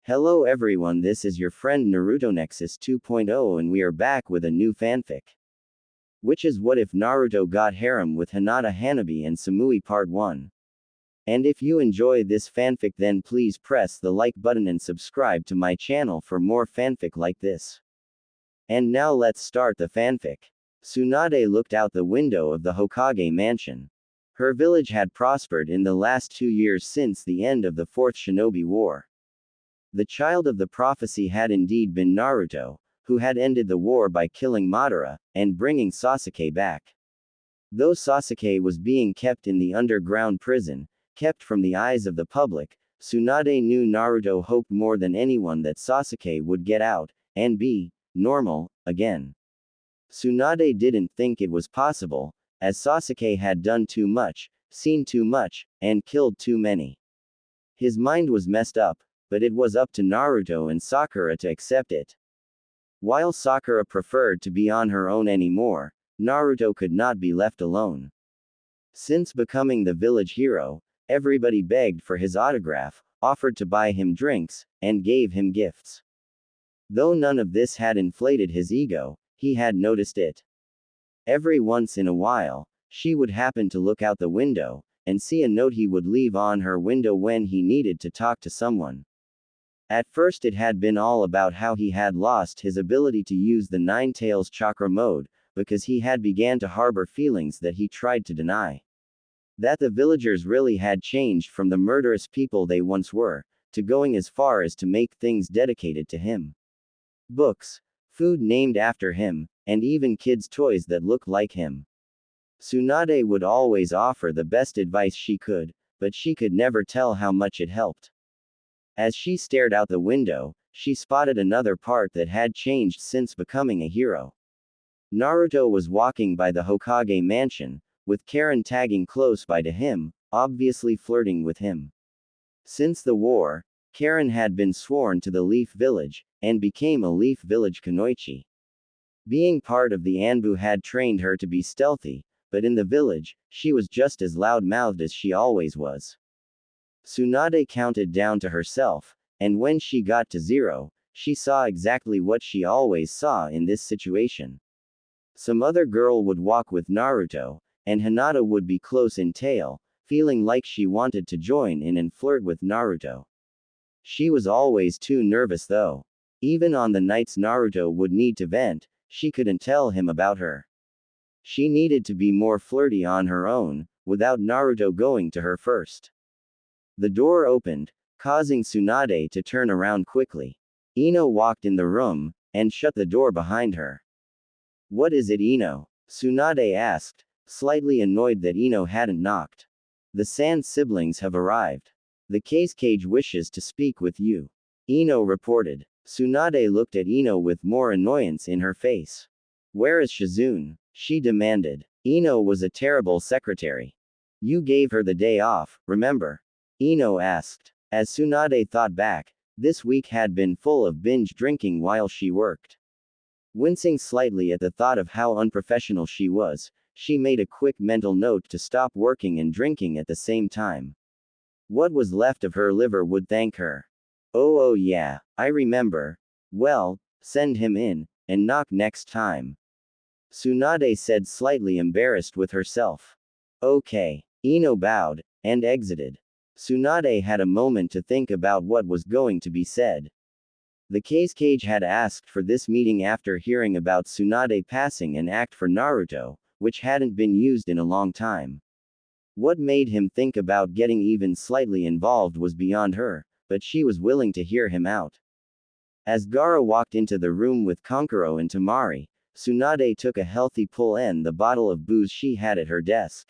Hello everyone, this is your friend Naruto Nexus 2.0 and we are back with a new fanfic. Which is What If Naruto Got Harem with Hinata, Hanabi and Samui Part 1. And if you enjoy this fanfic then please press the like button and subscribe to my channel for more fanfic like this. And now let's start the fanfic. Tsunade looked out the window of the Hokage mansion. Her village had prospered in the last 2 years since the end of the Fourth Shinobi War. The child of the prophecy had indeed been Naruto, who had ended the war by killing Madara, and bringing Sasuke back. Though Sasuke was being kept in the underground prison, kept from the eyes of the public, Tsunade knew Naruto hoped more than anyone that Sasuke would get out, and be normal again. Tsunade didn't think it was possible, as Sasuke had done too much, seen too much, and killed too many. His mind was messed up, but it was up to Naruto and Sakura to accept it. While Sakura preferred to be on her own anymore, Naruto could not be left alone. Since becoming the village hero, everybody begged for his autograph, offered to buy him drinks, and gave him gifts. Though none of this had inflated his ego, he had noticed it. Every once in a while, she would happen to look out the window, and see a note he would leave on her window when he needed to talk to someone. At first it had been all about how he had lost his ability to use the Nine Tails chakra mode, because he had began to harbor feelings that he tried to deny. That the villagers really had changed from the murderous people they once were, to going as far as to make things dedicated to him. Books, food named after him, and even kids' toys that look like him. Tsunade would always offer the best advice she could, but she could never tell how much it helped. As she stared out the window, she spotted another part that had changed since becoming a hero. Naruto was walking by the Hokage mansion, with Karen tagging close by to him, obviously flirting with him. Since the war, Karen had been sworn to the Leaf Village, and became a Leaf Village Kunoichi. Being part of the Anbu had trained her to be stealthy, but in the village, she was just as loud-mouthed as she always was. Tsunade counted down to herself, and when she got to 0, she saw exactly what she always saw in this situation. Some other girl would walk with Naruto, and Hinata would be close in tail, feeling like she wanted to join in and flirt with Naruto. She was always too nervous though. Even on the nights Naruto would need to vent, she couldn't tell him about her. She needed to be more flirty on her own, without Naruto going to her first. The door opened, causing Tsunade to turn around quickly. Ino walked in the room, and shut the door behind her. "What is it, Ino?" Tsunade asked, slightly annoyed that Ino hadn't knocked. "The Sand siblings have arrived. The Cage wishes to speak with you," Ino reported. Tsunade looked at Ino with more annoyance in her face. "Where is Shizune?" she demanded. Ino was a terrible secretary. "You gave her the day off, remember?" Ino asked. As Tsunade thought back, this week had been full of binge drinking while she worked. Wincing slightly at the thought of how unprofessional she was, she made a quick mental note to stop working and drinking at the same time. What was left of her liver would thank her. Oh yeah, I remember. Well, send him in, and knock next time," Tsunade said, slightly embarrassed with herself. "Okay." Ino bowed, and exited. Tsunade had a moment to think about what was going to be said. The Cage had asked for this meeting after hearing about Tsunade passing an act for Naruto, which hadn't been used in a long time. What made him think about getting even slightly involved was beyond her, but she was willing to hear him out. As Gaara walked into the room with Kankuro and Temari, Tsunade took a healthy pull and the bottle of booze she had at her desk.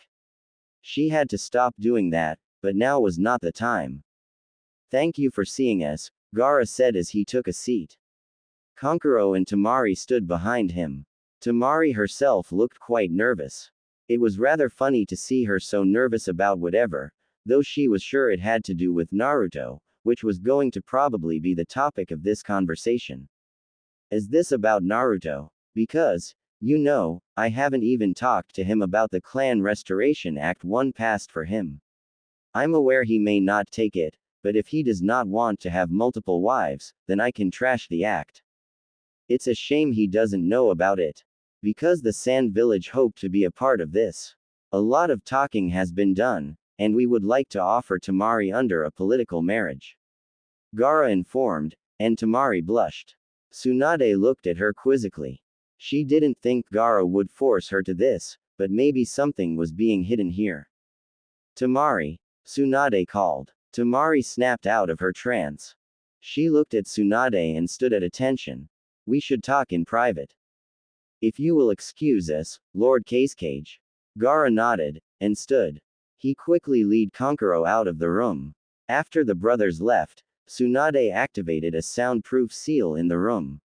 She had to stop doing that, but now was not the time. "Thank you for seeing us," Gaara said as he took a seat. Kankuro and Temari stood behind him. Temari herself looked quite nervous. It was rather funny to see her so nervous about whatever, though she was sure it had to do with Naruto, which was going to probably be the topic of this conversation. "Is this about Naruto? Because, you know, I haven't even talked to him about the Clan Restoration Act 1 passed for him. I'm aware he may not take it, but if he does not want to have multiple wives, then I can trash the act. It's a shame he doesn't know about it. Because the Sand Village hoped to be a part of this. A lot of talking has been done, and we would like to offer Tamari under a political marriage. Gaara informed, and Tamari blushed. Tsunade looked at her quizzically. She didn't think Gaara would force her to this, but maybe something was being hidden here. Tamari, Tsunade called. Tamari snapped out of her trance. She looked at Tsunade and stood at attention. We should talk in private. If you will excuse us, Lord Casecage. Gaara nodded, and stood. He quickly led Kankuro out of the room. After the brothers left, Tsunade activated a soundproof seal in the room.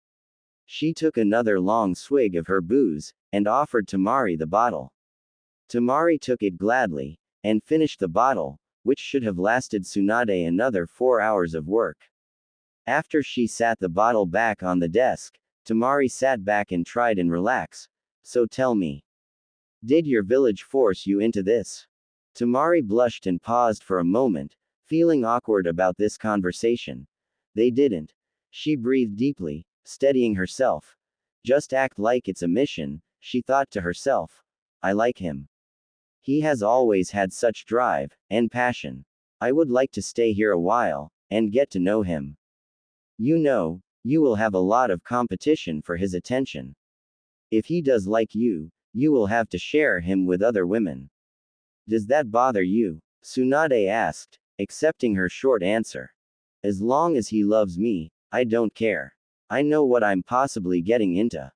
She took another long swig of her booze, and offered Tamari the bottle. Tamari took it gladly, and finished the bottle, which should have lasted Tsunade another 4 hours of work. After she sat the bottle back on the desk, Tamari sat back and tried and relax. So tell me. Did your village force you into this? Tamari blushed and paused for a moment, feeling awkward about this conversation. They didn't. She breathed deeply, steadying herself. Just act like it's a mission, she thought to herself. I like him. He has always had such drive and passion. I would like to stay here a while and get to know him. You know, you will have a lot of competition for his attention. If he does like you, you will have to share him with other women. Does that bother you? Tsunade asked, accepting her short answer. As long as he loves me, I don't care. I know what I'm possibly getting into.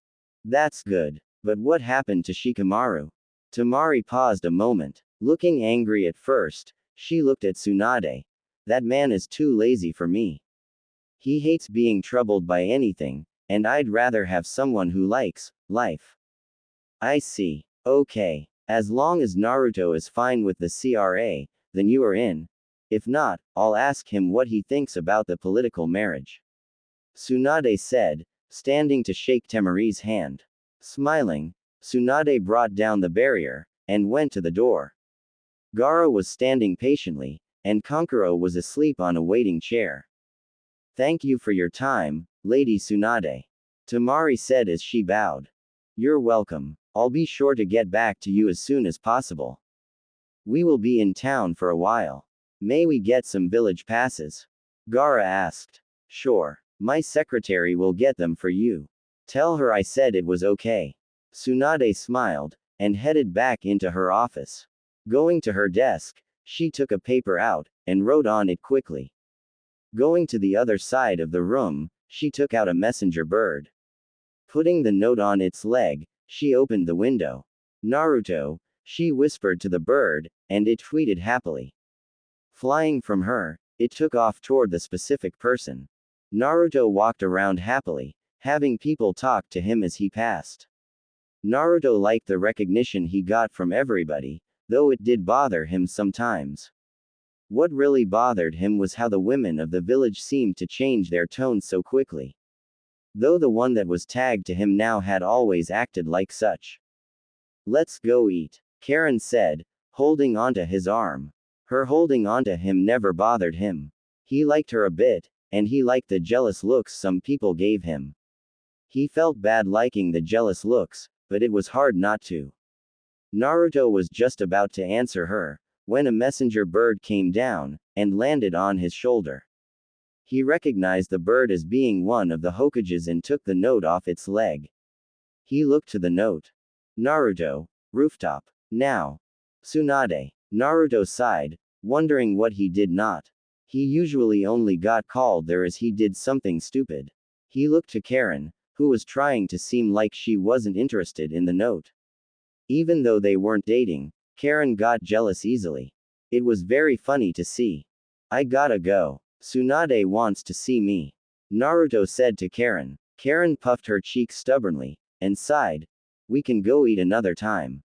That's good. But what happened to Shikamaru? Tamari paused a moment. Looking angry at first, she looked at Tsunade. That man is too lazy for me. He hates being troubled by anything, and I'd rather have someone who likes life. I see. Okay. As long as Naruto is fine with the CRA, then you are in. If not, I'll ask him what he thinks about the political marriage. Tsunade said, standing to shake Tamari's hand. Smiling, Tsunade brought down the barrier, and went to the door. Gaara was standing patiently, and Kankuro was asleep on a waiting chair. Thank you for your time, Lady Tsunade. Tamari said as she bowed. You're welcome. I'll be sure to get back to you as soon as possible. We will be in town for a while. May we get some village passes? Gaara asked. Sure. My secretary will get them for you. Tell her I said it was okay. Tsunade smiled, and headed back into her office. Going to her desk, she took a paper out, and wrote on it quickly. Going to the other side of the room, she took out a messenger bird. Putting the note on its leg, she opened the window. Naruto, she whispered to the bird, and it tweeted happily. Flying from her, it took off toward the specific person. Naruto walked around happily, having people talk to him as he passed. Naruto liked the recognition he got from everybody, though it did bother him sometimes. What really bothered him was how the women of the village seemed to change their tone so quickly. Though the one that was tagged to him now had always acted like such. Let's go eat, Karen said, holding onto his arm. Her holding onto him never bothered him. He liked her a bit, and he liked the jealous looks some people gave him. He felt bad liking the jealous looks, but it was hard not to. Naruto was just about to answer her, when a messenger bird came down, and landed on his shoulder. He recognized the bird as being one of the Hokages and took the note off its leg. He looked to the note. Naruto, rooftop. Now. Tsunade. Naruto sighed, wondering what he did not. He usually only got called there as he did something stupid. He looked to Karen, who was trying to seem like she wasn't interested in the note. Even though they weren't dating, Karen got jealous easily. It was very funny to see. I gotta go. Tsunade wants to see me. Naruto said to Karen. Karen puffed her cheeks stubbornly, and sighed. We can go eat another time.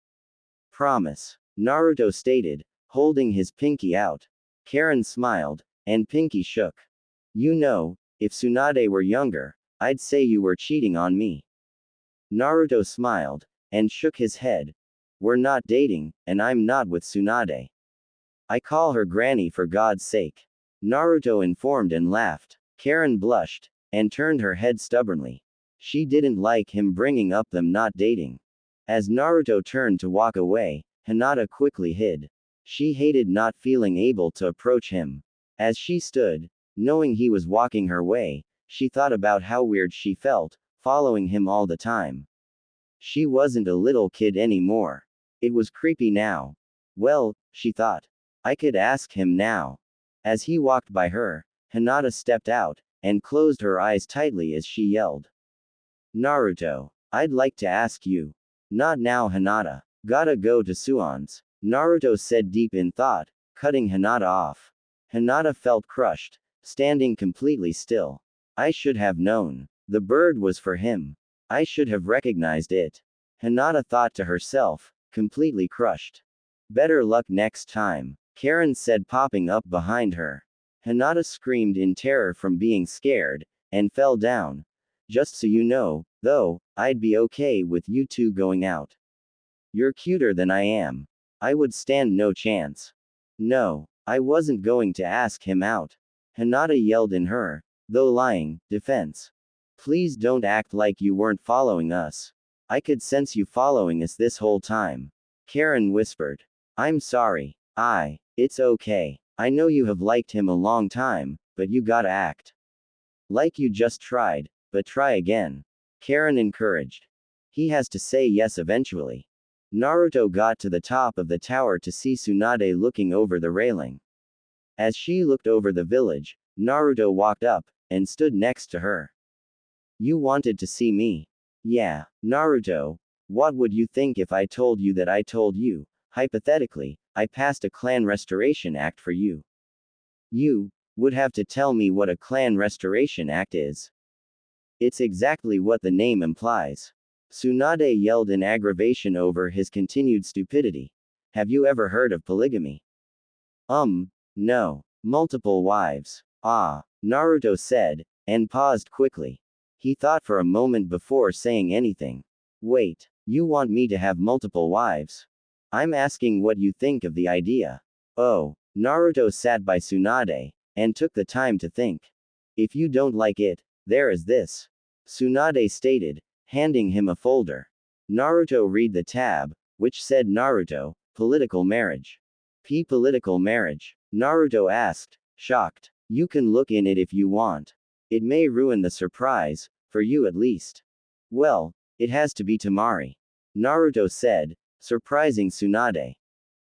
Promise. Naruto stated, holding his pinky out. Karen smiled, and pinky shook. You know, if Tsunade were younger, I'd say you were cheating on me. Naruto smiled, and shook his head. We're not dating, and I'm not with Tsunade. I call her Granny for God's sake. Naruto informed and laughed. Karen blushed, and turned her head stubbornly. She didn't like him bringing up them not dating. As Naruto turned to walk away, Hinata quickly hid. She hated not feeling able to approach him. As she stood, knowing he was walking her way, she thought about how weird she felt, following him all the time. She wasn't a little kid anymore. It was creepy now. Well, she thought. I could ask him now. As he walked by her, Hinata stepped out, and closed her eyes tightly as she yelled. Naruto, I'd like to ask you. Not now, Hinata. Gotta go to Suon's. Naruto said deep in thought, cutting Hinata off. Hinata felt crushed, standing completely still. I should have known. The bird was for him. I should have recognized it. Hinata thought to herself, completely crushed. Better luck next time, Karen said, popping up behind her. Hinata screamed in terror from being scared, and fell down. Just so you know, though, I'd be okay with you two going out. You're cuter than I am. I would stand no chance. No, I wasn't going to ask him out. Hinata yelled in her, though lying, defense. Please don't act like you weren't following us. I could sense you following us this whole time. Karen whispered. I'm sorry. It's okay. I know you have liked him a long time, but you gotta act like you just tried, but try again. Karen encouraged. He has to say yes eventually. Naruto got to the top of the tower to see Tsunade looking over the railing. As she looked over the village, Naruto walked up, and stood next to her. You wanted to see me? Yeah, Naruto. What would you think if I told you that I told you, hypothetically, I passed a clan restoration act for you? You would have to tell me what a clan restoration act is. It's exactly what the name implies. Tsunade yelled in aggravation over his continued stupidity. Have you ever heard of polygamy? No. Multiple wives. Ah, Naruto said, and paused quickly. He thought for a moment before saying anything. Wait, you want me to have multiple wives? I'm asking what you think of the idea. Oh, Naruto sat by Tsunade, and took the time to think. If you don't like it, there is this. Tsunade stated, handing him a folder. Naruto read the tab, which said Naruto, political marriage. Political marriage? Naruto asked, shocked. You can look in it if you want. It may ruin the surprise, for you at least. Well, it has to be Tamari. Naruto said, surprising Tsunade.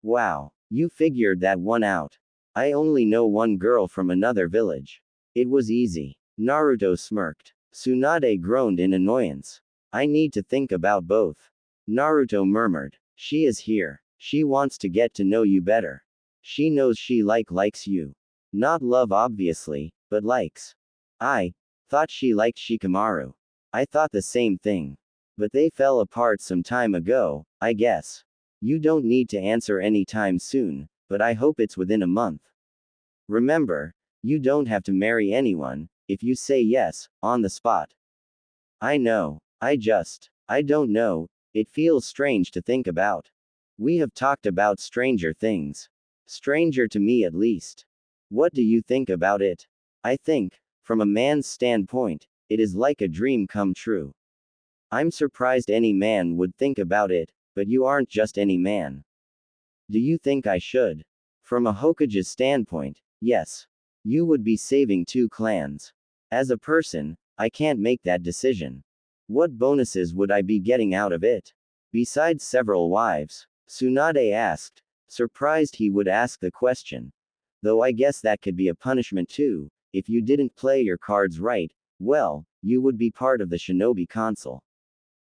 Wow, you figured that one out. I only know one girl from another village. It was easy. Naruto smirked. Tsunade groaned in annoyance. I need to think about both. Naruto murmured. She is here. She wants to get to know you better. She knows she likes you. Not love obviously, but likes. I thought she liked Shikamaru. I thought the same thing. But they fell apart some time ago, I guess. You don't need to answer anytime soon, but I hope it's within a month. Remember, you don't have to marry anyone, if you say yes, on the spot. I know. I don't know, it feels strange to think about. We have talked about stranger things. Stranger to me at least. What do you think about it? I think, from a man's standpoint, it is like a dream come true. I'm surprised any man would think about it, but you aren't just any man. Do you think I should? From a Hokage's standpoint, yes. You would be saving two clans. As a person, I can't make that decision. What bonuses would I be getting out of it? Besides several wives? Tsunade asked, surprised he would ask the question. Though I guess that could be a punishment too, if you didn't play your cards right, well, you would be part of the Shinobi Council.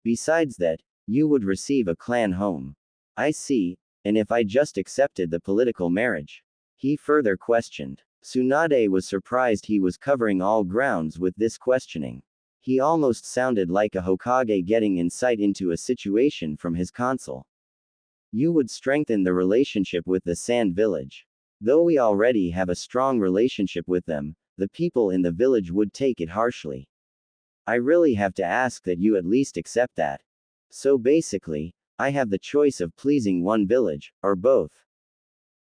Besides that, you would receive a clan home. I see, and if I just accepted the political marriage? He further questioned. Tsunade was surprised he was covering all grounds with this questioning. He almost sounded like a Hokage getting insight into a situation from his council. You would strengthen the relationship with the Sand Village. Though we already have a strong relationship with them, the people in the village would take it harshly. I really have to ask that you at least accept that. So basically, I have the choice of pleasing one village, or both.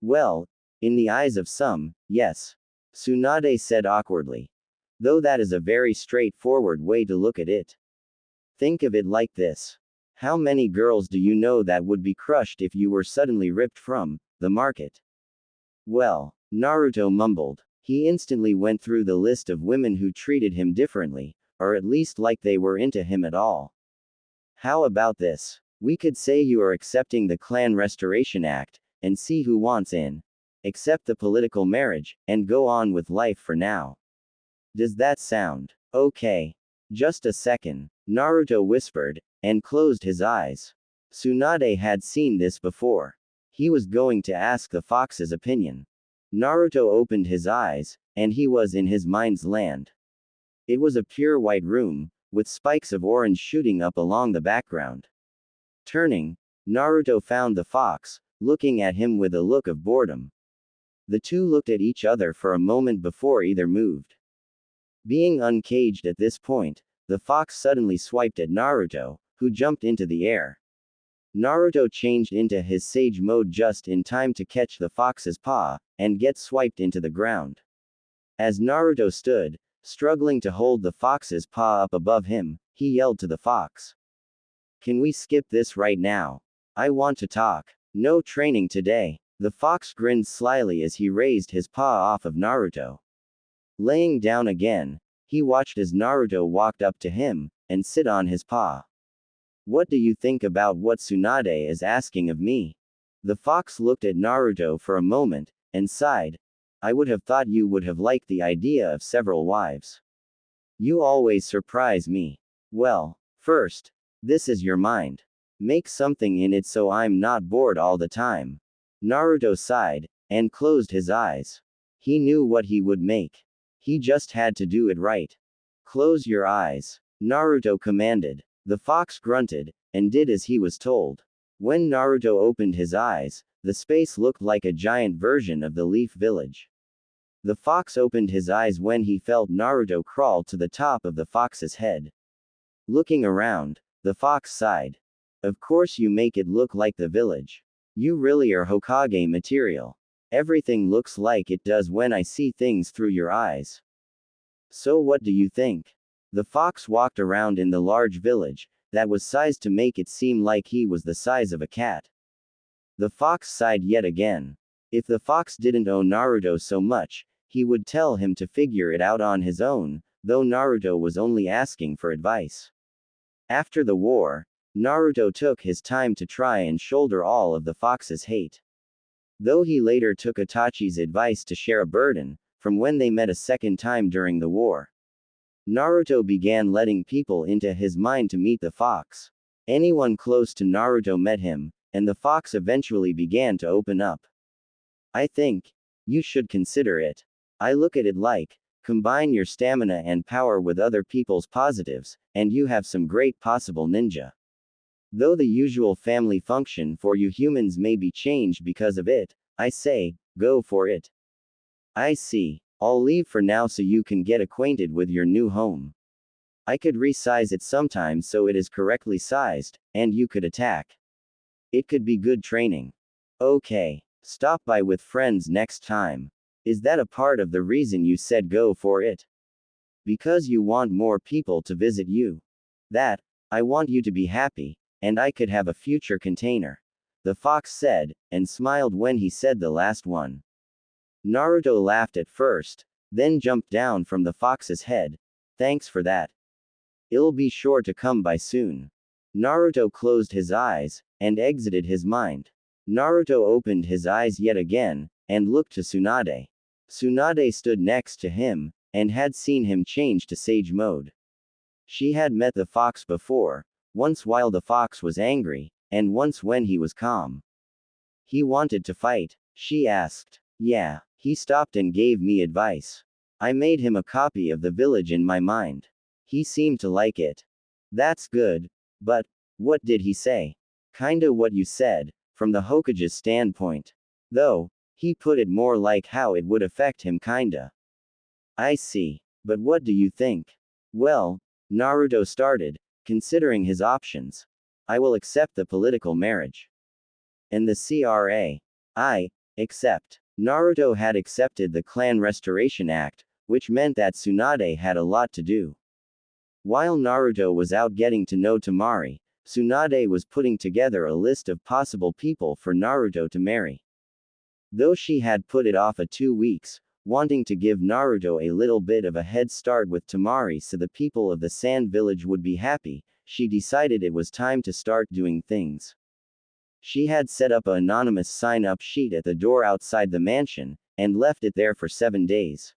Well, in the eyes of some, yes. Tsunade said awkwardly. Though that is a very straightforward way to look at it. Think of it like this. How many girls do you know that would be crushed if you were suddenly ripped from the market? Well, Naruto mumbled. He instantly went through the list of women who treated him differently, or at least like they were into him at all. How about this? We could say you are accepting the Clan Restoration Act, and see who wants in. Accept the political marriage, and go on with life for now. Does that sound okay? Just a second, Naruto whispered, and closed his eyes. Tsunade had seen this before. He was going to ask the fox's opinion. Naruto opened his eyes, and he was in his mind's land. It was a pure white room, with spikes of orange shooting up along the background. Turning, Naruto found the fox, looking at him with a look of boredom. The two looked at each other for a moment before either moved. Being uncaged at this point, the fox suddenly swiped at Naruto, who jumped into the air. Naruto changed into his sage mode just in time to catch the fox's paw, and get swiped into the ground. As Naruto stood, struggling to hold the fox's paw up above him, he yelled to the fox. Can we skip this right now? I want to talk. No training today. The fox grinned slyly as he raised his paw off of Naruto. Laying down again, he watched as Naruto walked up to him, and sit on his paw. What do you think about what Tsunade is asking of me? The fox looked at Naruto for a moment, and sighed. I would have thought you would have liked the idea of several wives. You always surprise me. Well, first, this is your mind. Make something in it so I'm not bored all the time. Naruto sighed, and closed his eyes. He knew what he would make. He just had to do it right. Close your eyes, Naruto commanded. The fox grunted, and did as he was told. When Naruto opened his eyes, the space looked like a giant version of the Leaf Village. The fox opened his eyes when he felt Naruto crawl to the top of the fox's head. Looking around, the fox sighed. Of course you make it look like the village. You really are Hokage material. Everything looks like it does when I see things through your eyes. So what do you think? The fox walked around in the large village, that was sized to make it seem like he was the size of a cat. The fox sighed yet again. If the fox didn't owe Naruto so much, he would tell him to figure it out on his own, though Naruto was only asking for advice. After the war, Naruto took his time to try and shoulder all of the fox's hate. Though he later took Itachi's advice to share a burden, from when they met a second time during the war. Naruto began letting people into his mind to meet the fox. Anyone close to Naruto met him, and the fox eventually began to open up. I think you should consider it. I look at it like, combine your stamina and power with other people's positives, and you have some great possible ninja. Though the usual family function for you humans may be changed because of it, I say, go for it. I see. I'll leave for now so you can get acquainted with your new home. I could resize it sometimes so it is correctly sized, and you could attack. It could be good training. Okay. Stop by with friends next time. Is that a part of the reason you said go for it? Because you want more people to visit you. That, I want you to be happy, and I could have a future container. The fox said, and smiled when he said the last one. Naruto laughed at first, then jumped down from the fox's head. Thanks for that. It'll be sure to come by soon. Naruto closed his eyes, and exited his mind. Naruto opened his eyes yet again, and looked to Tsunade. Tsunade stood next to him, and had seen him change to sage mode. She had met the fox before, once while the fox was angry, and once when he was calm. He wanted to fight, she asked. Yeah. He stopped and gave me advice. I made him a copy of the village in my mind. He seemed to like it. That's good. But, what did he say? Kinda what you said, from the Hokage's standpoint. Though, he put it more like how it would affect him kinda. I see. But what do you think? Well, Naruto started, considering his options. I will accept the political marriage. And the CRA. I accept. Naruto had accepted the Clan Restoration Act, which meant that Tsunade had a lot to do. While Naruto was out getting to know Temari, Tsunade was putting together a list of possible people for Naruto to marry. Though she had put it off 2 weeks, wanting to give Naruto a little bit of a head start with Temari so the people of the Sand Village would be happy, she decided it was time to start doing things. She had set up an anonymous sign-up sheet at the door outside the mansion, and left it there for 7 days.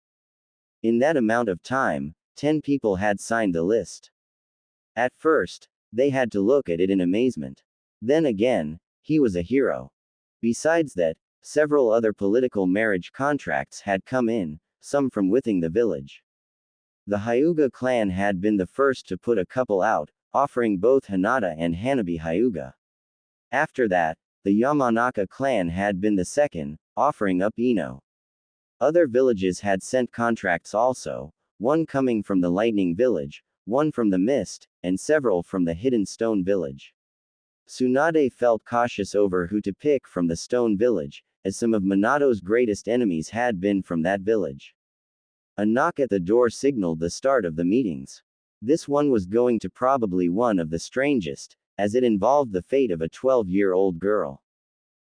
In that amount of time, 10 people had signed the list. At first, they had to look at it in amazement. Then again, he was a hero. Besides that, several other political marriage contracts had come in, some from within the village. The Hyuga clan had been the first to put a couple out, offering both Hinata and Hanabi Hyuga. After that, the Yamanaka clan had been the second, offering up Ino. Other villages had sent contracts also, one coming from the Lightning Village, one from the Mist, and several from the Hidden Stone Village. Tsunade felt cautious over who to pick from the Stone Village, as some of Minato's greatest enemies had been from that village. A knock at the door signaled the start of the meetings. This one was going to probably one of the strangest, as it involved the fate of a 12-year-old girl.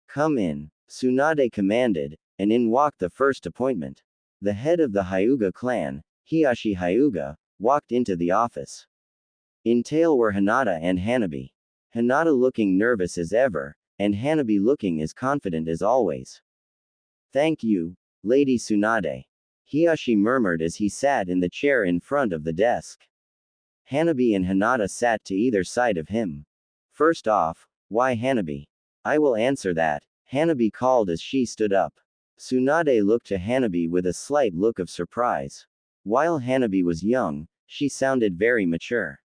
"Come in," Tsunade commanded, and in walked the first appointment. The head of the Hyuga clan, Hiashi Hyuga, walked into the office. In tail were Hinata and Hanabi. Hinata looking nervous as ever, and Hanabi looking as confident as always. "Thank you, Lady Tsunade," Hiashi murmured as he sat in the chair in front of the desk. Hanabi and Hinata sat to either side of him. "First off, why Hanabi?" "I will answer that," Hanabi called as she stood up. Tsunade looked to Hanabi with a slight look of surprise. While Hanabi was young, she sounded very mature.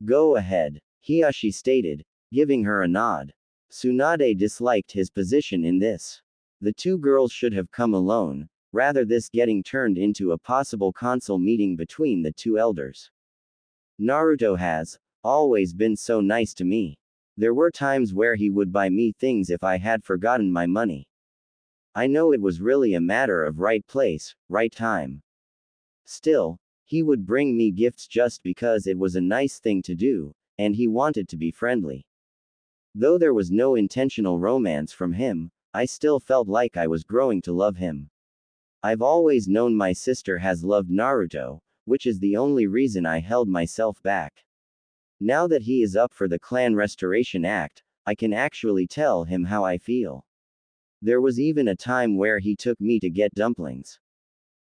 "Go ahead," Hiashi stated, giving her a nod. Tsunade disliked his position in this. The two girls should have come alone, rather this getting turned into a possible council meeting between the two elders. "Naruto has always been so nice to me. There were times where he would buy me things if I had forgotten my money. I know it was really a matter of right place, right time. Still, he would bring me gifts just because it was a nice thing to do, and he wanted to be friendly. Though there was no intentional romance from him, I still felt like I was growing to love him. I've always known my sister has loved Naruto, which is the only reason I held myself back. Now that he is up for the Clan Restoration Act, I can actually tell him how I feel. There was even a time where he took me to get dumplings.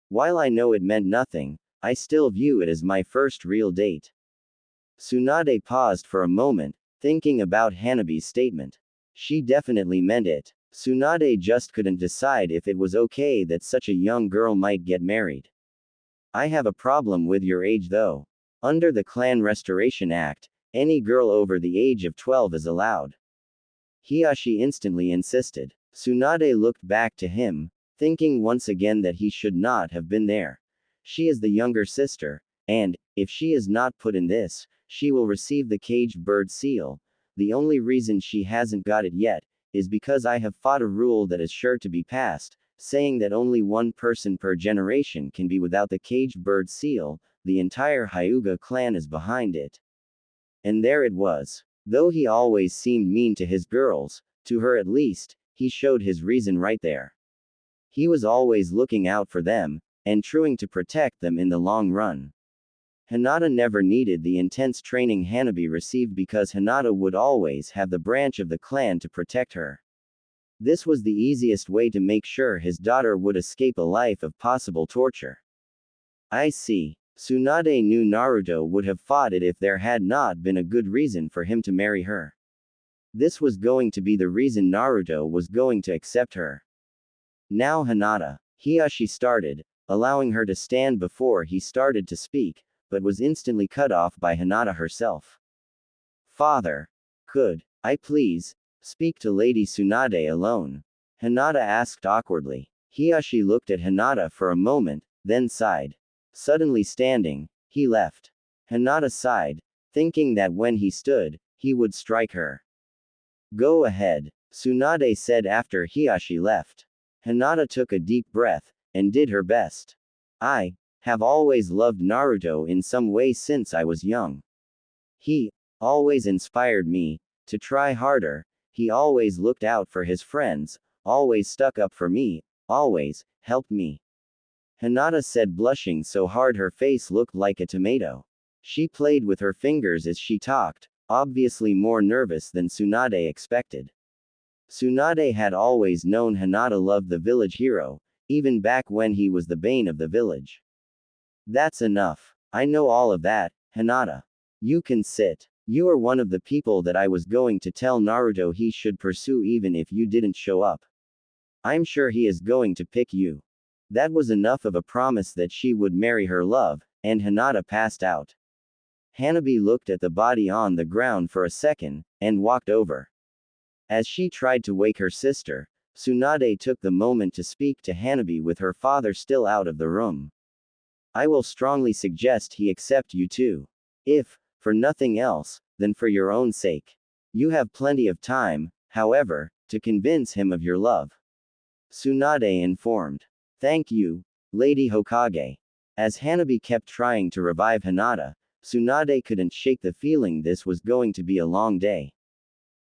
While I know it meant nothing, I still view it as my first real date." Tsunade paused for a moment, thinking about Hanabi's statement. She definitely meant it. Tsunade just couldn't decide if it was okay that such a young girl might get married. "I have a problem with your age though. Under the Clan Restoration Act, any girl over the age of 12 is allowed." Hiashi instantly insisted. Tsunade looked back to him, thinking once again that he should not have been there. She is the younger sister, and, if she is not put in this, she will receive the caged bird seal. The only reason she hasn't got it yet, is because I have fought a rule that is sure to be passed, saying that only one person per generation can be without the caged bird seal. The entire Hyuga clan is behind it. And there it was. Though he always seemed mean to his girls, to her at least, he showed his reason right there. He was always looking out for them, and trying to protect them in the long run. Hinata never needed the intense training Hanabi received because Hinata would always have the branch of the clan to protect her. This was the easiest way to make sure his daughter would escape a life of possible torture. I see. Tsunade knew Naruto would have fought it if there had not been a good reason for him to marry her. This was going to be the reason Naruto was going to accept her. "Now Hinata," Hiashi started, allowing her to stand before he started to speak, but was instantly cut off by Hinata herself. "Father, could I please speak to Lady Tsunade alone?" Hinata asked awkwardly. Hiashi looked at Hinata for a moment, then sighed. Suddenly standing, he left. Hinata sighed, thinking that when he stood, he would strike her. "Go ahead," Tsunade said after Hiashi left. Hinata took a deep breath, and did her best. I have always loved Naruto in some way since I was young. He always inspired me to try harder, he always looked out for his friends, always stuck up for me, always helped me. Hinata said, blushing so hard her face looked like a tomato. She played with her fingers as she talked, obviously more nervous than Tsunade expected. Tsunade had always known Hinata loved the village hero, even back when he was the bane of the village. That's enough. I know all of that, Hinata. You can sit. You are one of the people that I was going to tell Naruto he should pursue even if you didn't show up. I'm sure he is going to pick you. That was enough of a promise that she would marry her love, and Hinata passed out. Hanabi looked at the body on the ground for a second, and walked over. As she tried to wake her sister, Tsunade took the moment to speak to Hanabi with her father still out of the room. I will strongly suggest he accept you too. If, for nothing else, then for your own sake. You have plenty of time, however, to convince him of your love. Tsunade informed. Thank you, Lady Hokage. As Hanabi kept trying to revive Hinata, Tsunade couldn't shake the feeling this was going to be a long day.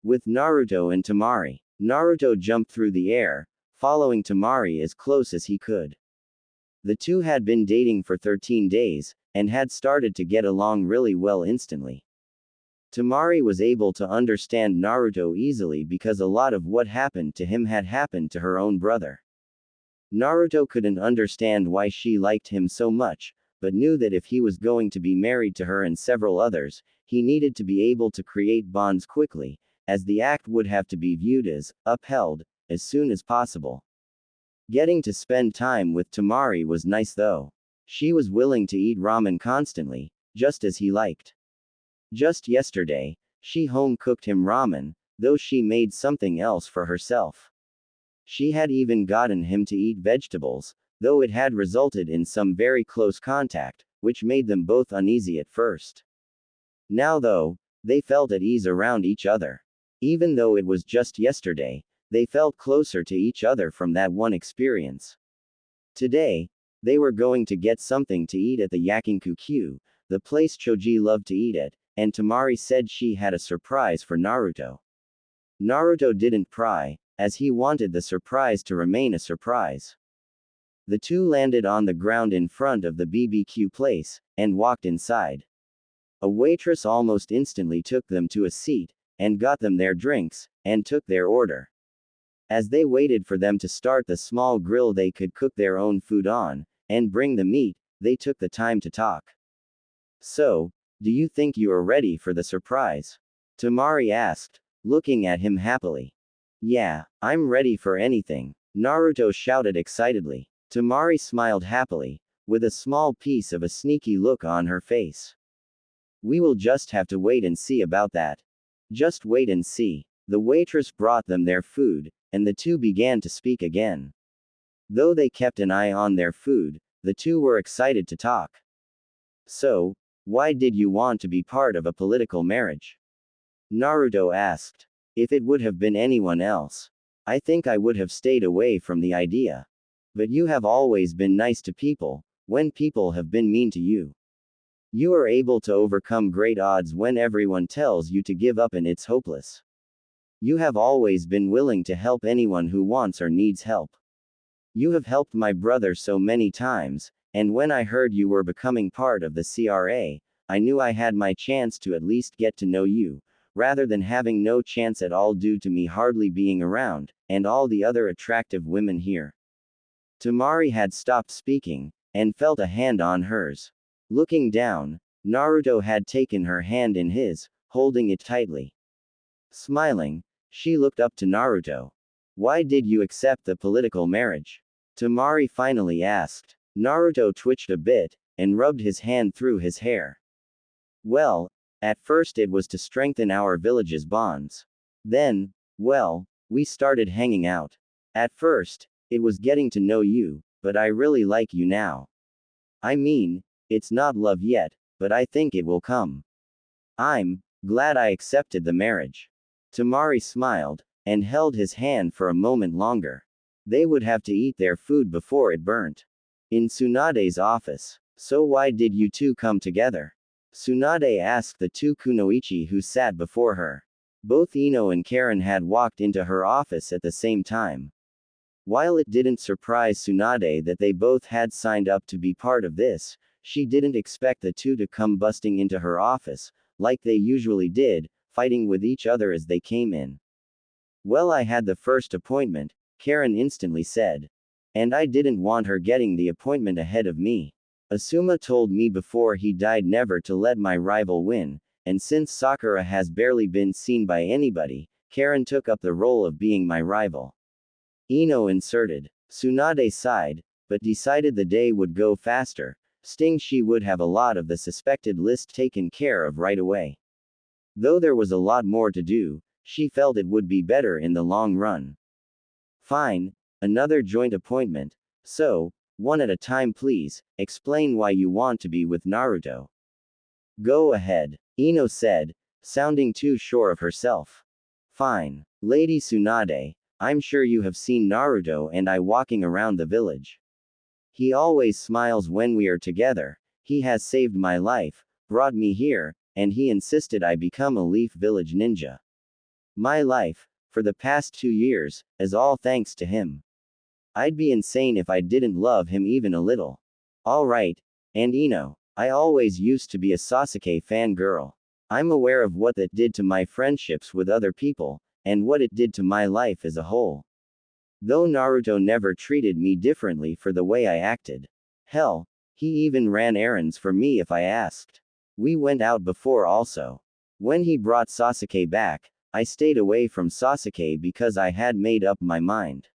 With Naruto and Temari, Naruto jumped through the air, following Temari as close as he could. The two had been dating for 13 days, and had started to get along really well instantly. Temari was able to understand Naruto easily because a lot of what happened to him had happened to her own brother. Naruto couldn't understand why she liked him so much, but knew that if he was going to be married to her and several others, he needed to be able to create bonds quickly, as the act would have to be viewed as upheld as soon as possible. Getting to spend time with Temari was nice though. She was willing to eat ramen constantly, just as he liked. Just yesterday, she home cooked him ramen, though she made something else for herself. She had even gotten him to eat vegetables, though it had resulted in some very close contact, which made them both uneasy at first. Now though, they felt at ease around each other. Even though it was just yesterday, they felt closer to each other from that one experience. Today, they were going to get something to eat at the Yakinkukyu, the place Choji loved to eat at, and Temari said she had a surprise for Naruto. Naruto didn't pry, as he wanted the surprise to remain a surprise. The two landed on the ground in front of the BBQ place, and walked inside. A waitress almost instantly took them to a seat, and got them their drinks, and took their order. As they waited for them to start the small grill they could cook their own food on, and bring the meat, they took the time to talk. So, do you think you are ready for the surprise? Temari asked, looking at him happily. Yeah, I'm ready for anything, Naruto shouted excitedly. Temari smiled happily, with a small piece of a sneaky look on her face. We will just have to wait and see about that. Just wait and see. The waitress brought them their food, and the two began to speak again. Though they kept an eye on their food, the two were excited to talk. So, why did you want to be part of a political marriage? Naruto asked. If it would have been anyone else, I think I would have stayed away from the idea. But you have always been nice to people, when people have been mean to you. You are able to overcome great odds when everyone tells you to give up and it's hopeless. You have always been willing to help anyone who wants or needs help. You have helped my brother so many times, and when I heard you were becoming part of the CRA, I knew I had my chance to at least get to know you, rather than having no chance at all due to me hardly being around, and all the other attractive women here. Temari had stopped speaking, and felt a hand on hers. Looking down, Naruto had taken her hand in his, holding it tightly. Smiling, she looked up to Naruto. Why did you accept the political marriage? Temari finally asked. Naruto twitched a bit, and rubbed his hand through his hair. Well, at first it was to strengthen our village's bonds. Then, well, we started hanging out. At first, it was getting to know you, but I really like you now. I mean, it's not love yet, but I think it will come. I'm glad I accepted the marriage. Temari smiled, and held his hand for a moment longer. They would have to eat their food before it burnt. In Tsunade's office. So why did you two come together? Tsunade asked the two kunoichi who sat before her. Both Ino and Karen had walked into her office at the same time. While it didn't surprise Tsunade that they both had signed up to be part of this, she didn't expect the two to come busting into her office, like they usually did, fighting with each other as they came in. Well, I had the first appointment, Karen instantly said. And I didn't want her getting the appointment ahead of me. Asuma told me before he died never to let my rival win, and since Sakura has barely been seen by anybody, Karen took up the role of being my rival. Ino inserted. Tsunade sighed, but decided the day would go faster, stating she would have a lot of the suspected list taken care of right away. Though there was a lot more to do, she felt it would be better in the long run. Fine, another joint appointment, so, one at a time please, explain why you want to be with Naruto. Go ahead, Ino said, sounding too sure of herself. Fine. Lady Tsunade, I'm sure you have seen Naruto and I walking around the village. He always smiles when we are together, he has saved my life, brought me here, and he insisted I become a Leaf Village ninja. My life, for the past 2 years, is all thanks to him. I'd be insane if I didn't love him even a little. Alright, and Ino, I always used to be a Sasuke fangirl. I'm aware of what that did to my friendships with other people, and what it did to my life as a whole. Though Naruto never treated me differently for the way I acted. Hell, he even ran errands for me if I asked. We went out before also. When he brought Sasuke back, I stayed away from Sasuke because I had made up my mind.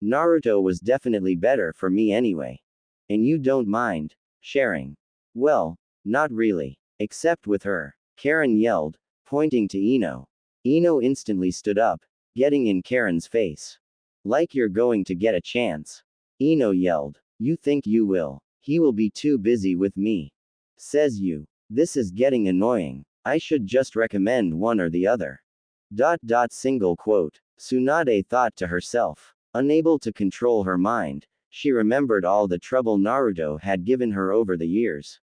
Naruto was definitely better for me anyway. And you don't mind sharing? Well, not really. Except with her. Karen yelled, pointing to Ino. Ino instantly stood up, getting in Karen's face. Like you're going to get a chance. Ino yelled. You think you will? He will be too busy with me. Says you. This is getting annoying. I should just recommend one or the other. Single quote. Tsunade thought to herself. Unable to control her mind, she remembered all the trouble Naruto had given her over the years.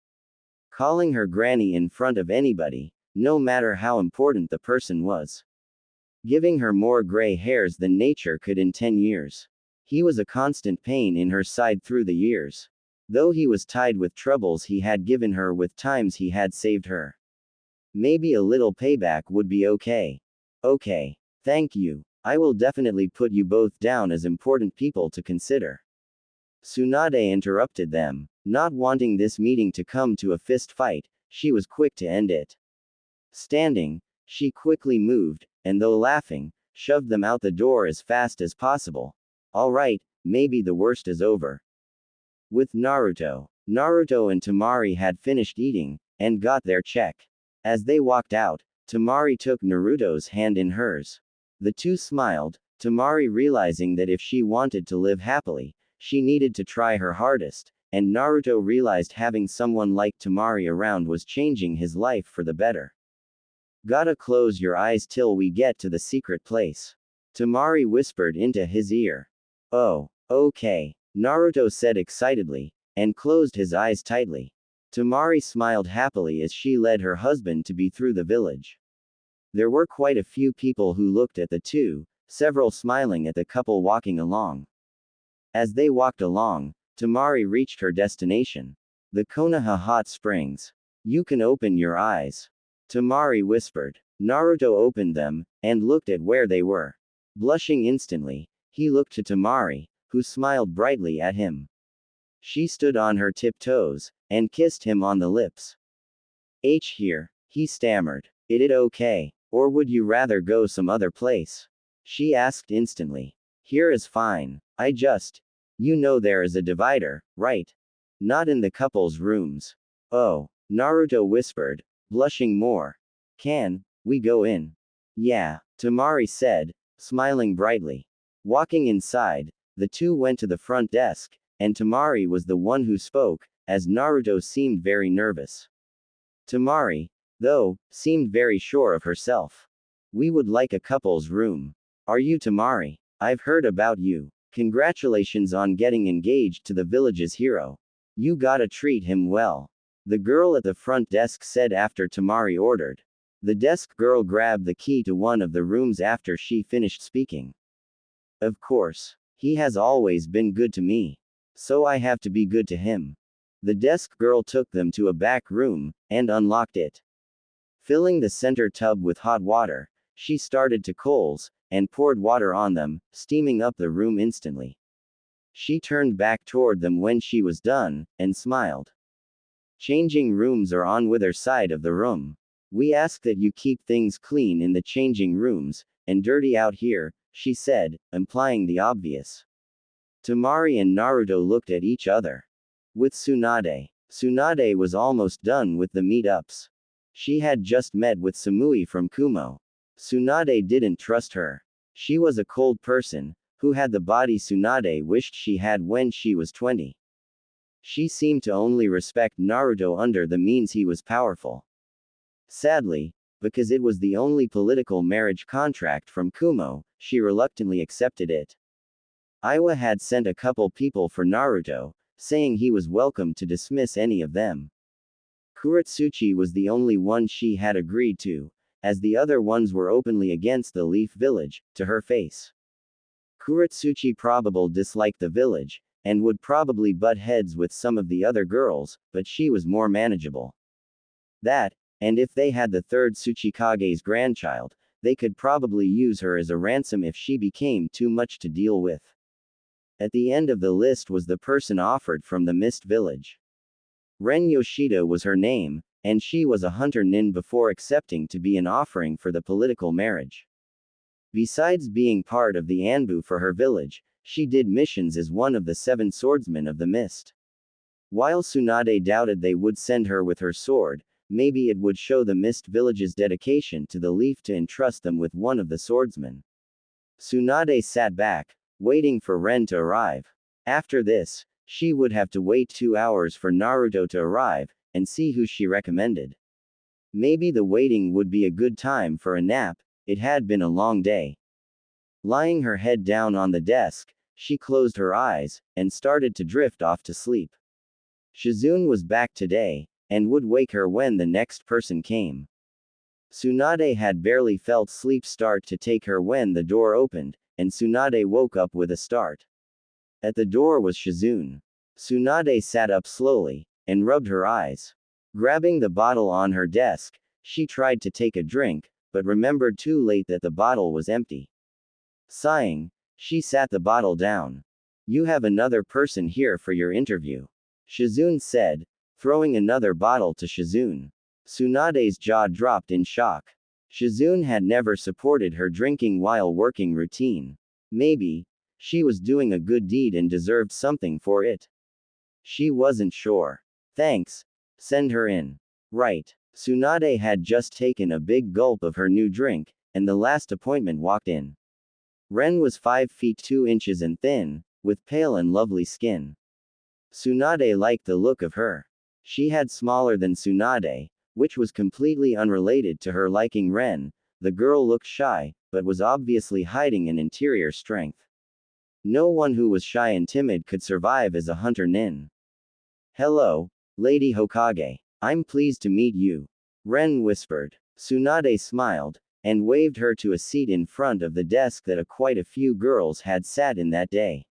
Calling her granny in front of anybody, no matter how important the person was. Giving her more gray hairs than nature could in 10 years. He was a constant pain in her side through the years. Though he was tied with troubles he had given her with times he had saved her. Maybe a little payback would be okay. Okay. Thank you. I will definitely put you both down as important people to consider. Tsunade interrupted them. Not wanting this meeting to come to a fist fight, she was quick to end it. Standing, she quickly moved, and though laughing, shoved them out the door as fast as possible. Alright, maybe the worst is over. With Naruto and Temari had finished eating, and got their check. As they walked out, Temari took Naruto's hand in hers. The two smiled, Temari realizing that if she wanted to live happily, she needed to try her hardest, and Naruto realized having someone like Temari around was changing his life for the better. Gotta close your eyes till we get to the secret place. Temari whispered into his ear. Oh, okay, Naruto said excitedly, and closed his eyes tightly. Temari smiled happily as she led her husband to be through the village. There were quite a few people who looked at the two, several smiling at the couple walking along. As they walked along, Temari reached her destination. The Konoha Hot Springs. You can open your eyes. Temari whispered. Naruto opened them, and looked at where they were. Blushing instantly, he looked to Temari, who smiled brightly at him. She stood on her tiptoes, and kissed him on the lips. Here, he stammered. Is it okay? Or would you rather go some other place? She asked instantly. Here is fine. You know there is a divider, right? Not in the couple's rooms. Oh, Naruto whispered, blushing more. Can we go in? Yeah, Temari said, smiling brightly. Walking inside, the two went to the front desk, and Temari was the one who spoke, as Naruto seemed very nervous. Temari, though, seemed very sure of herself. We would like a couple's room. Are you Temari? I've heard about you. Congratulations on getting engaged to the village's hero. You gotta treat him well. The girl at the front desk said after Tamari ordered. The desk girl grabbed the key to one of the rooms after she finished speaking. Of course. He has always been good to me. So I have to be good to him. The desk girl took them to a back room, and unlocked it. Filling the center tub with hot water, she started to coals, and poured water on them, steaming up the room instantly. She turned back toward them when she was done, and smiled. Changing rooms are on either side of the room. We ask that you keep things clean in the changing rooms, and dirty out here, she said, implying the obvious. Tamari and Naruto looked at each other. With Tsunade. Tsunade was almost done with the meetups. She had just met with Samui from Kumo. Tsunade didn't trust her. She was a cold person, who had the body Tsunade wished she had when she was 20. She seemed to only respect Naruto under the means he was powerful. Sadly, because it was the only political marriage contract from Kumo, she reluctantly accepted it. Iwa had sent a couple people for Naruto, saying he was welcome to dismiss any of them. Kuretsuchi was the only one she had agreed to, as the other ones were openly against the Leaf Village, to her face. Kuretsuchi probably disliked the village, and would probably butt heads with some of the other girls, but she was more manageable. That, and if they had the third Tsuchikage's grandchild, they could probably use her as a ransom if she became too much to deal with. At the end of the list was the person offered from the Mist Village. Ren Yoshida was her name, and she was a hunter nin before accepting to be an offering for the political marriage. Besides being part of the Anbu for her village, she did missions as one of the 7 swordsmen of the Mist. While Tsunade doubted they would send her with her sword, maybe it would show the Mist Village's dedication to the Leaf to entrust them with one of the swordsmen. Tsunade sat back, waiting for Ren to arrive. After this, she would have to wait 2 hours for Naruto to arrive, and see who she recommended. Maybe the waiting would be a good time for a nap, it had been a long day. Lying her head down on the desk, she closed her eyes, and started to drift off to sleep. Shizune was back today, and would wake her when the next person came. Tsunade had barely felt sleep start to take her when the door opened, and Tsunade woke up with a start. At the door was Shizune. Tsunade sat up slowly, and rubbed her eyes. Grabbing the bottle on her desk, she tried to take a drink, but remembered too late that the bottle was empty. Sighing, she sat the bottle down. You have another person here for your interview, Shizune said, throwing another bottle to Shizune. Tsunade's jaw dropped in shock. Shizune had never supported her drinking while working routine. Maybe, she was doing a good deed and deserved something for it. She wasn't sure. Thanks. Send her in. Right. Tsunade had just taken a big gulp of her new drink, and the last appointment walked in. Ren was 5 feet 2 inches and thin, with pale and lovely skin. Tsunade liked the look of her. She had smaller than Tsunade, which was completely unrelated to her liking Ren. The girl looked shy, but was obviously hiding an interior strength. No one who was shy and timid could survive as a hunter nin. Hello, Lady Hokage. I'm pleased to meet you. Ren whispered. Tsunade smiled, and waved her to a seat in front of the desk that quite a few girls had sat in that day.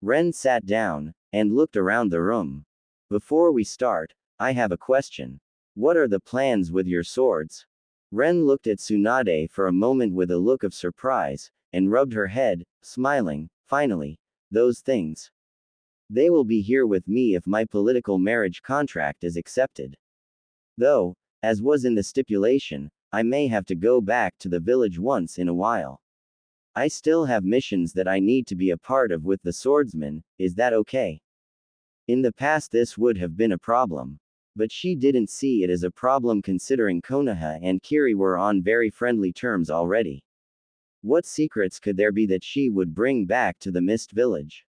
Ren sat down, and looked around the room. Before we start, I have a question. What are the plans with your swords? Ren looked at Tsunade for a moment with a look of surprise, and rubbed her head, smiling. Finally, those things. They will be here with me if my political marriage contract is accepted. Though, as was in the stipulation, I may have to go back to the village once in a while. I still have missions that I need to be a part of with the swordsman, is that okay? In the past this would have been a problem. But she didn't see it as a problem considering Konoha and Kiri were on very friendly terms already. What secrets could there be that she would bring back to the Mist Village?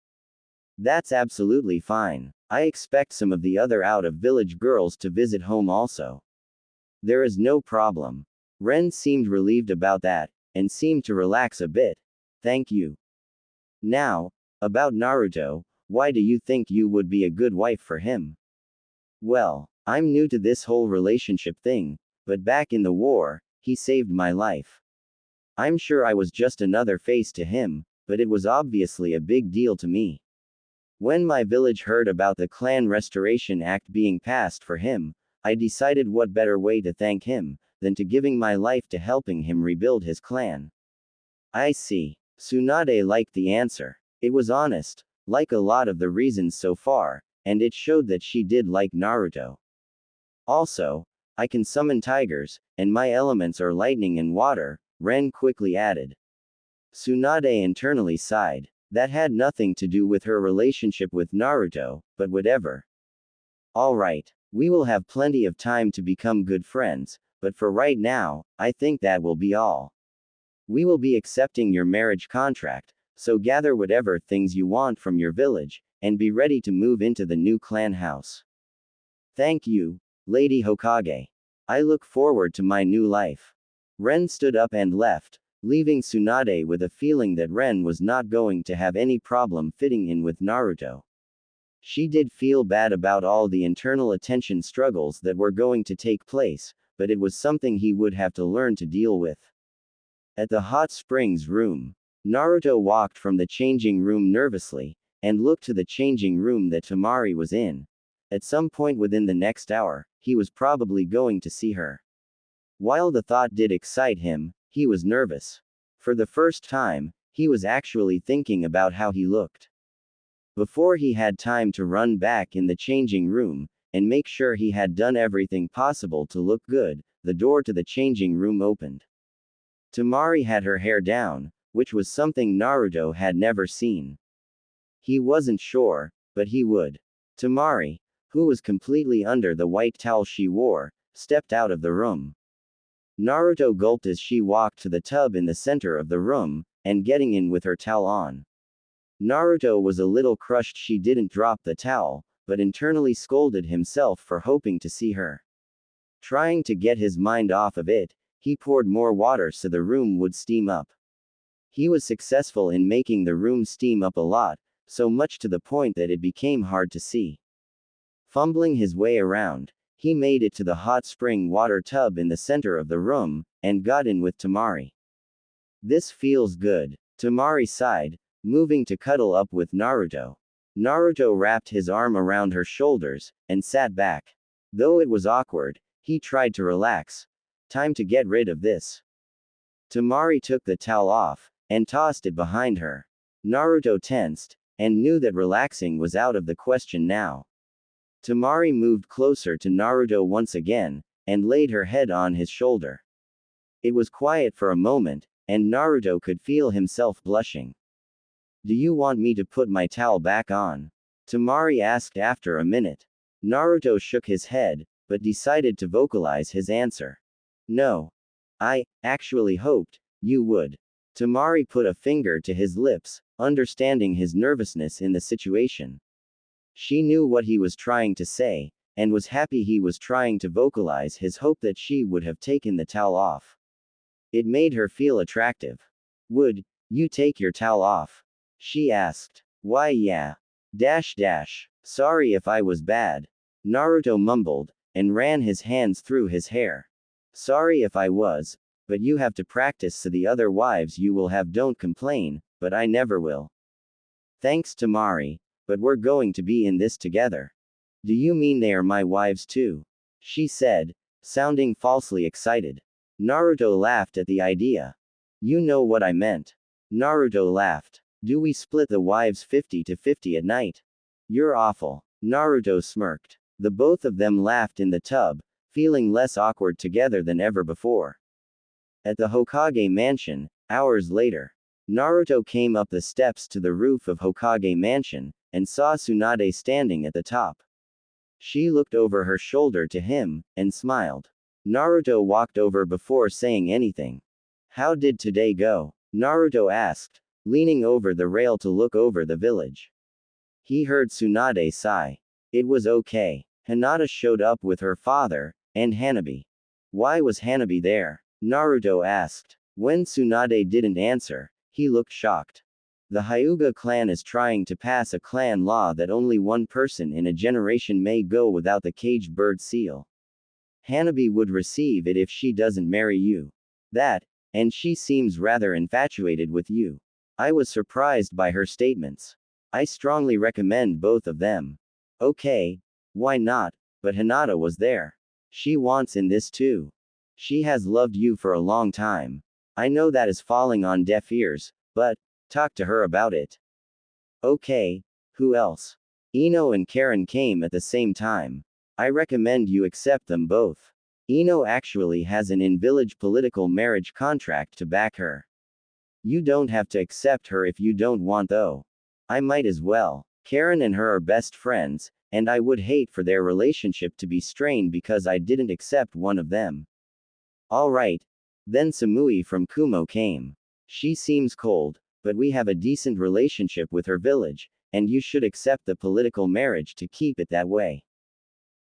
That's absolutely fine. I expect some of the other out-of-village girls to visit home also. There is no problem. Ren seemed relieved about that, and seemed to relax a bit. Thank you. Now, About Naruto, why do you think you would be a good wife for him? Well, I'm new to this whole relationship thing, but back in the war, he saved my life. I'm sure I was just another face to him, but it was obviously a big deal to me. When my village heard about the Clan Restoration Act being passed for him, I decided what better way to thank him than to giving my life to helping him rebuild his clan. I see. Tsunade liked the answer. It was honest, like a lot of the reasons so far, and it showed that she did like Naruto. Also, I can summon tigers, and my elements are lightning and water, Ren quickly added. Tsunade internally sighed. That had nothing to do with her relationship with Naruto, but whatever. Alright, we will have plenty of time to become good friends, but for right now, I think that will be all. We will be accepting your marriage contract, so gather whatever things you want from your village, and be ready to move into the new clan house. Thank you, Lady Hokage. I look forward to my new life. Ren stood up and left, leaving Tsunade with a feeling that Ren was not going to have any problem fitting in with Naruto. She did feel bad about all the internal attention struggles that were going to take place, but it was something he would have to learn to deal with. At the hot springs room, Naruto walked from the changing room nervously, and looked to the changing room that Temari was in. At some point within the next hour, he was probably going to see her. While the thought did excite him, he was nervous. For the first time, he was actually thinking about how he looked. Before he had time to run back in the changing room, and make sure he had done everything possible to look good, the door to the changing room opened. Temari had her hair down, which was something Naruto had never seen. He wasn't sure, but he would. Temari, who was completely under the white towel she wore, stepped out of the room. Naruto gulped as she walked to the tub in the center of the room, and getting in with her towel on. Naruto was a little crushed she didn't drop the towel, but internally scolded himself for hoping to see her. Trying to get his mind off of it, he poured more water so the room would steam up. He was successful in making the room steam up a lot, so much to the point that it became hard to see. Fumbling his way around, he made it to the hot spring water tub in the center of the room, and got in with Temari. This feels good, Temari sighed, moving to cuddle up with Naruto. Naruto wrapped his arm around her shoulders, and sat back. Though it was awkward, he tried to relax. Time to get rid of this. Temari took the towel off, and tossed it behind her. Naruto tensed, and knew that relaxing was out of the question now. Temari moved closer to Naruto once again, and laid her head on his shoulder. It was quiet for a moment, and Naruto could feel himself blushing. Do you want me to put my towel back on? Temari asked after a minute. Naruto shook his head, but decided to vocalize his answer. No. I actually hoped you would. Temari put a finger to his lips, understanding his nervousness in the situation. She knew what he was trying to say, and was happy he was trying to vocalize his hope that she would have taken the towel off. It made her feel attractive. Would you take your towel off? She asked. Why yeah. Sorry if I was bad. Naruto mumbled, and ran his hands through his hair. Sorry if I was, but you have to practice so the other wives you will have don't complain, but I never will. Thanks Temari, but we're going to be in this together. Do you mean they are my wives too? She said, sounding falsely excited. Naruto laughed at the idea. You know what I meant. Naruto laughed. Do we split the wives 50-50 at night? You're awful. Naruto smirked. The both of them laughed in the tub, feeling less awkward together than ever before. At the Hokage mansion, hours later, Naruto came up the steps to the roof of Hokage mansion, and saw Tsunade standing at the top. She looked over her shoulder to him, and smiled. Naruto walked over before saying anything. How did today go? Naruto asked, leaning over the rail to look over the village. He heard Tsunade sigh. It was okay. Hinata showed up with her father, and Hanabi. Why was Hanabi there? Naruto asked. When Tsunade didn't answer, he looked shocked. The Hyuga clan is trying to pass a clan law that only one person in a generation may go without the caged bird seal. Hanabi would receive it if she doesn't marry you. And she seems rather infatuated with you. I was surprised by her statements. I strongly recommend both of them. Okay, why not? But Hinata was there. She wants in this too. She has loved you for a long time. I know that is falling on deaf ears, but talk to her about it. Okay, who else? Ino and Karen came at the same time. I recommend you accept them both. Ino actually has an in-village political marriage contract to back her. You don't have to accept her if you don't want though. I might as well. Karen and her are best friends, and I would hate for their relationship to be strained because I didn't accept one of them. Alright. Then Samui from Kumo came. She seems cold, but we have a decent relationship with her village, and you should accept the political marriage to keep it that way.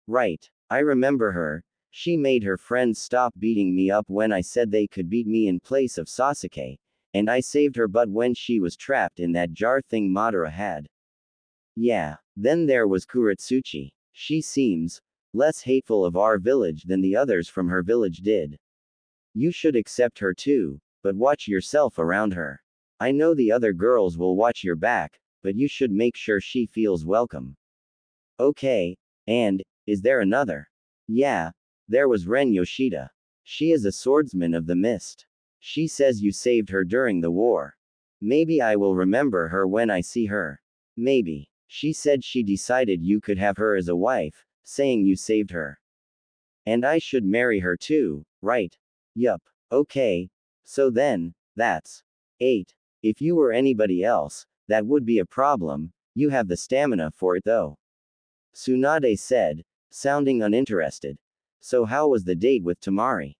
Right. I remember her. She made her friends stop beating me up when I said they could beat me in place of Sasuke, and I saved her butt when she was trapped in that jar thing Madara had. Yeah. Then there was Kuretsuchi. She seems less hateful of our village than the others from her village did. You should accept her too, but watch yourself around her. I know the other girls will watch your back, but you should make sure she feels welcome. Okay, and, is there another? Yeah, there was Ren Yoshida. She is a swordsman of the mist. She says you saved her during the war. Maybe I will remember her when I see her. Maybe. She said she decided you could have her as a wife, saying you saved her. And I should marry her too, right? Yup. Okay. So then, that's 8. If you were anybody else, that would be a problem. You have the stamina for it though. Tsunade said, sounding uninterested. So how was the date with Tamari?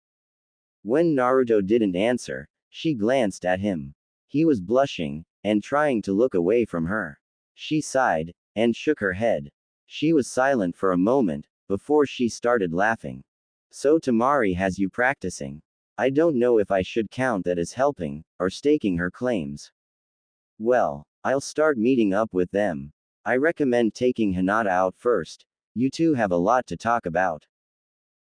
When Naruto didn't answer, she glanced at him. He was blushing, and trying to look away from her. She sighed, and shook her head. She was silent for a moment, before she started laughing. So Tamari has you practicing. I don't know if I should count that as helping, or staking her claims. Well, I'll start meeting up with them. I recommend taking Hinata out first. You two have a lot to talk about.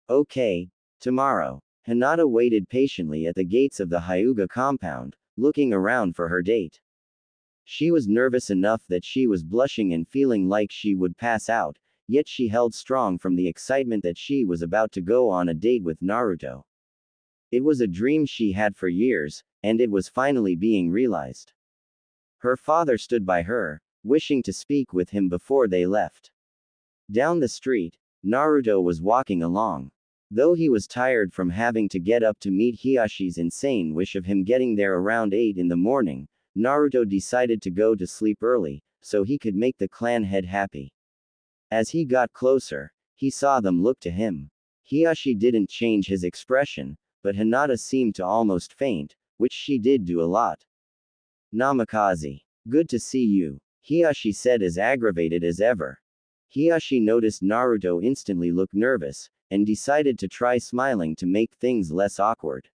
Okay, tomorrow. Hinata waited patiently at the gates of the Hyuga compound, looking around for her date. She was nervous enough that she was blushing and feeling like she would pass out, yet she held strong from the excitement that she was about to go on a date with Naruto. It was a dream she had for years, and it was finally being realized. Her father stood by her, wishing to speak with him before they left. Down the street, Naruto was walking along. Though he was tired from having to get up to meet Hiyashi's insane wish of him getting there around 8 in the morning, Naruto decided to go to sleep early, so he could make the clan head happy. As he got closer, he saw them look to him. Hiyashi didn't change his expression, but Hinata seemed to almost faint, which she did do a lot. Namikaze. Good to see you, Hiyashi said as aggravated as ever. Hiyashi noticed Naruto instantly look nervous, and decided to try smiling to make things less awkward.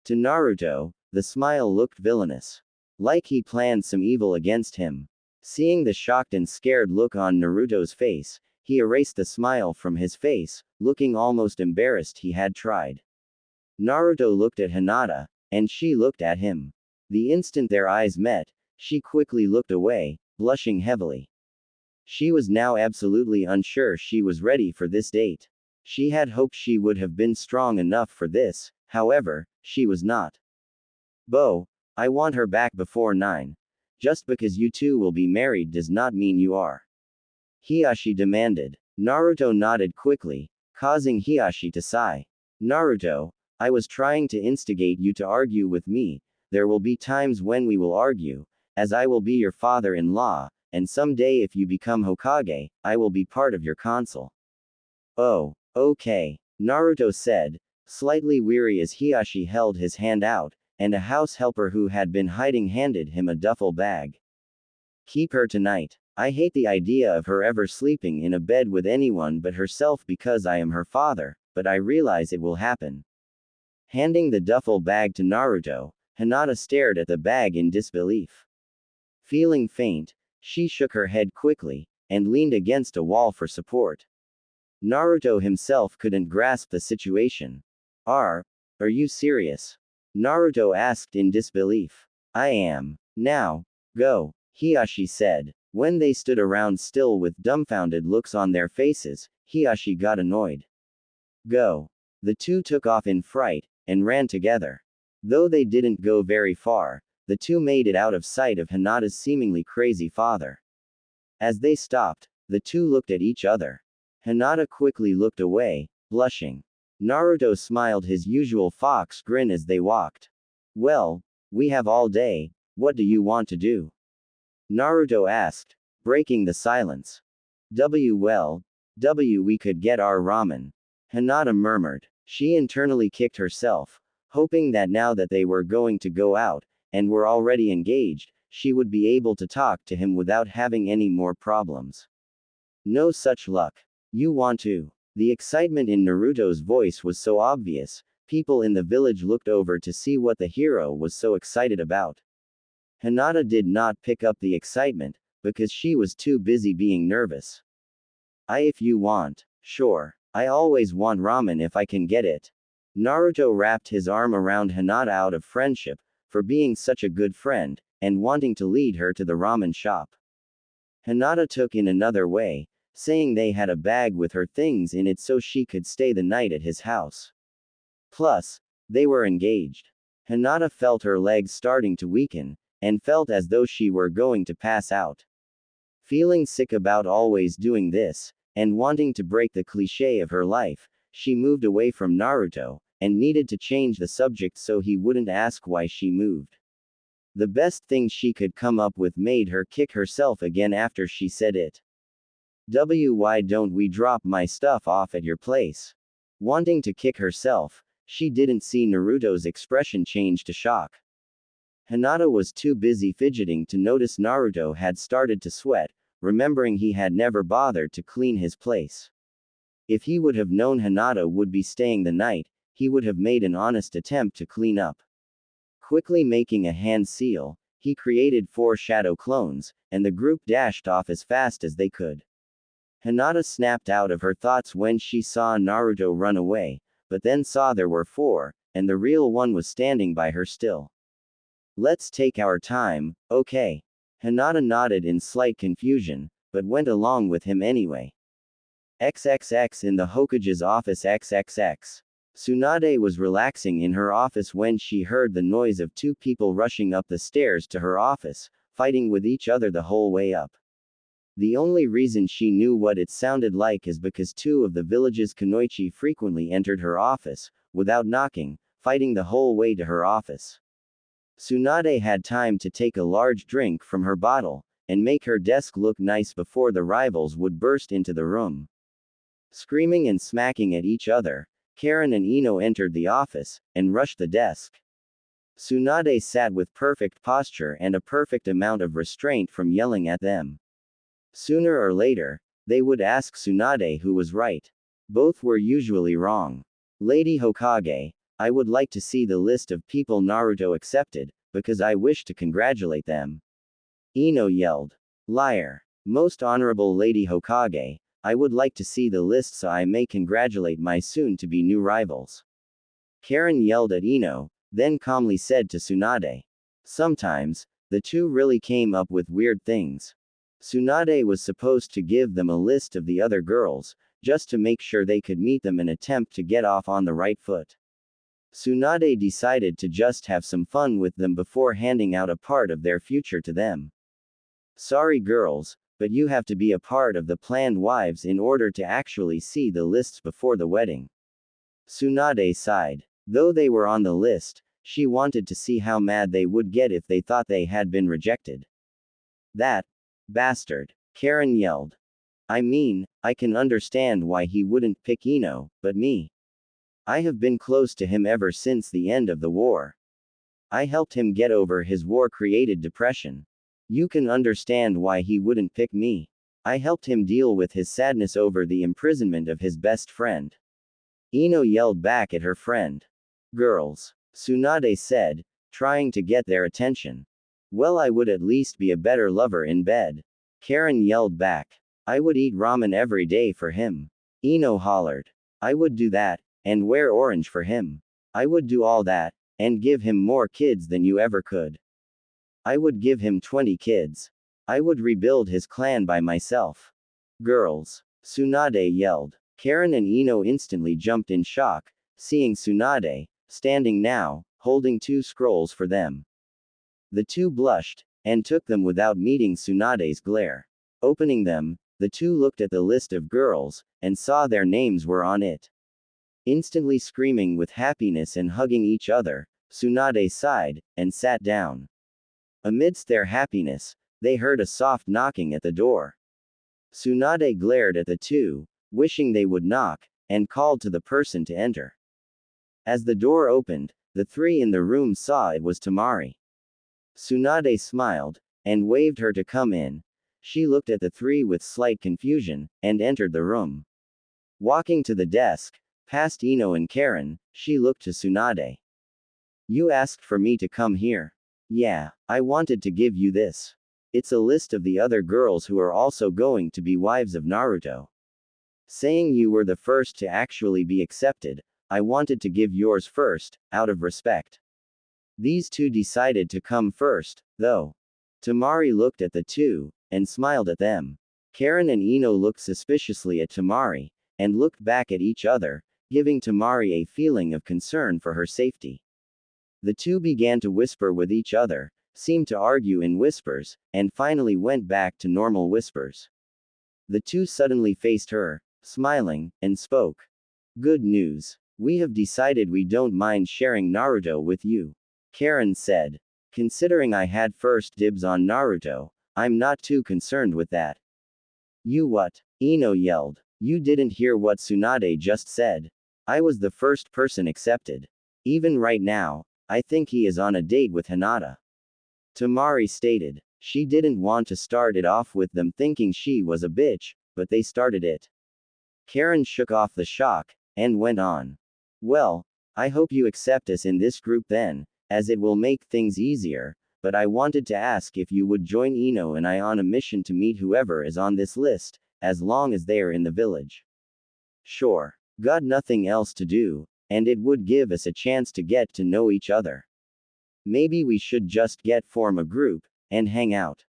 To Naruto, the smile looked villainous. Like he planned some evil against him. Seeing the shocked and scared look on Naruto's face, he erased the smile from his face, looking almost embarrassed he had tried. Naruto looked at Hinata, and she looked at him. The instant their eyes met, she quickly looked away, blushing heavily. She was now absolutely unsure she was ready for this date. She had hoped she would have been strong enough for this, however, she was not. Bo, I want her back before 9. Just because you two will be married does not mean you are. Hiyashi demanded. Naruto nodded quickly, causing Hiyashi to sigh. Naruto, I was trying to instigate you to argue with me. There will be times when we will argue, as I will be your father-in-law, and someday if you become Hokage, I will be part of your council. Oh, okay, Naruto said, slightly weary as Hiyashi held his hand out, and a house helper who had been hiding handed him a duffel bag. Keep her tonight. I hate the idea of her ever sleeping in a bed with anyone but herself because I am her father, but I realize it will happen. Handing the duffel bag to Naruto, Hinata stared at the bag in disbelief. Feeling faint, she shook her head quickly, and leaned against a wall for support. Naruto himself couldn't grasp the situation. Are you serious? Naruto asked in disbelief. I am. Now, go, Hiashi said. When they stood around still with dumbfounded looks on their faces, Hiashi got annoyed. Go. The two took off in fright, and ran together. Though they didn't go very far, the two made it out of sight of Hinata's seemingly crazy father. As they stopped, the two looked at each other. Hinata quickly looked away, blushing. Naruto smiled his usual fox grin as they walked. Well, we have all day, what do you want to do? Naruto asked, breaking the silence. Well, we could get our ramen. Hinata murmured. She internally kicked herself, hoping that now that they were going to go out, and were already engaged, she would be able to talk to him without having any more problems. No such luck. You want to? The excitement in Naruto's voice was so obvious, people in the village looked over to see what the hero was so excited about. Hinata did not pick up the excitement, because she was too busy being nervous. If you want. Sure. I always want ramen if I can get it. Naruto wrapped his arm around Hinata out of friendship, for being such a good friend, and wanting to lead her to the ramen shop. Hinata took in another way, saying they had a bag with her things in it so she could stay the night at his house. Plus, they were engaged. Hinata felt her legs starting to weaken, and felt as though she were going to pass out. Feeling sick about always doing this, and wanting to break the cliché of her life, she moved away from Naruto, and needed to change the subject so he wouldn't ask why she moved. The best thing she could come up with made her kick herself again after she said it. Why don't we drop my stuff off at your place? Wanting to kick herself, she didn't see Naruto's expression change to shock. Hinata was too busy fidgeting to notice Naruto had started to sweat, remembering he had never bothered to clean his place. If he would have known Hinata would be staying the night, he would have made an honest attempt to clean up. Quickly making a hand seal, he created 4 shadow clones, and the group dashed off as fast as they could. Hinata snapped out of her thoughts when she saw Naruto run away, but then saw there were 4, and the real one was standing by her still. Let's take our time, okay? Hinata nodded in slight confusion, but went along with him anyway. XXX in the Hokage's office XXX. Tsunade was relaxing in her office when she heard the noise of 2 people rushing up the stairs to her office, fighting with each other the whole way up. The only reason she knew what it sounded like is because 2 of the village's kunoichi frequently entered her office, without knocking, fighting the whole way to her office. Tsunade had time to take a large drink from her bottle, and make her desk look nice before the rivals would burst into the room. Screaming and smacking at each other, Karen and Ino entered the office, and rushed the desk. Tsunade sat with perfect posture and a perfect amount of restraint from yelling at them. Sooner or later, they would ask Tsunade who was right. Both were usually wrong. Lady Hokage, I would like to see the list of people Naruto accepted, because I wish to congratulate them. Ino yelled. Liar. Most honorable Lady Hokage, I would like to see the list so I may congratulate my soon-to-be new rivals. Karen yelled at Ino, then calmly said to Tsunade. Sometimes, the two really came up with weird things. Tsunade was supposed to give them a list of the other girls, just to make sure they could meet them and attempt to get off on the right foot. Tsunade decided to just have some fun with them before handing out a part of their future to them. Sorry girls, but you have to be a part of the planned wives in order to actually see the lists before the wedding. Tsunade sighed. Though they were on the list, she wanted to see how mad they would get if they thought they had been rejected. That bastard, Karen yelled. I mean, I can understand why he wouldn't pick Ino, but me. I have been close to him ever since the end of the war. I helped him get over his war-created depression. You can understand why he wouldn't pick me. I helped him deal with his sadness over the imprisonment of his best friend. Ino yelled back at her friend. Girls, Tsunade said, trying to get their attention. Well, I would at least be a better lover in bed. Karen yelled back. I would eat ramen every day for him. Ino hollered. I would do that, and wear orange for him. I would do all that, and give him more kids than you ever could. I would give him 20 kids. I would rebuild his clan by myself. Girls. Tsunade yelled. Karen and Ino instantly jumped in shock, seeing Tsunade, standing now, holding 2 scrolls for them. The 2 blushed, and took them without meeting Tsunade's glare. Opening them, the 2 looked at the list of girls, and saw their names were on it. Instantly screaming with happiness and hugging each other, Tsunade sighed, and sat down. Amidst their happiness, they heard a soft knocking at the door. Tsunade glared at the 2, wishing they would knock, and called to the person to enter. As the door opened, the 3 in the room saw it was Tamari. Tsunade smiled, and waved her to come in. She looked at the 3 with slight confusion, and entered the room. Walking to the desk, past Ino and Karen, she looked to Tsunade. You asked for me to come here. Yeah, I wanted to give you this. It's a list of the other girls who are also going to be wives of Naruto. Saying you were the first to actually be accepted, I wanted to give yours first, out of respect. These 2 decided to come first, though. Tamari looked at the 2, and smiled at them. Karen and Ino looked suspiciously at Tamari, and looked back at each other, giving Tamari a feeling of concern for her safety. The 2 began to whisper with each other, seemed to argue in whispers, and finally went back to normal whispers. The 2 suddenly faced her, smiling, and spoke. Good news. We have decided we don't mind sharing Naruto with you. Karen said. Considering I had first dibs on Naruto, I'm not too concerned with that. You what? Ino yelled. You didn't hear what Tsunade just said. I was the first person accepted. Even right now, I think he is on a date with Hinata. Tamari stated. She didn't want to start it off with them thinking she was a bitch, but they started it. Karen shook off the shock, and went on. Well, I hope you accept us in this group then, as it will make things easier, but I wanted to ask if you would join Ino and I on a mission to meet whoever is on this list, as long as they are in the village. Sure. Got nothing else to do, and it would give us a chance to get to know each other. Maybe we should just form a group, and hang out.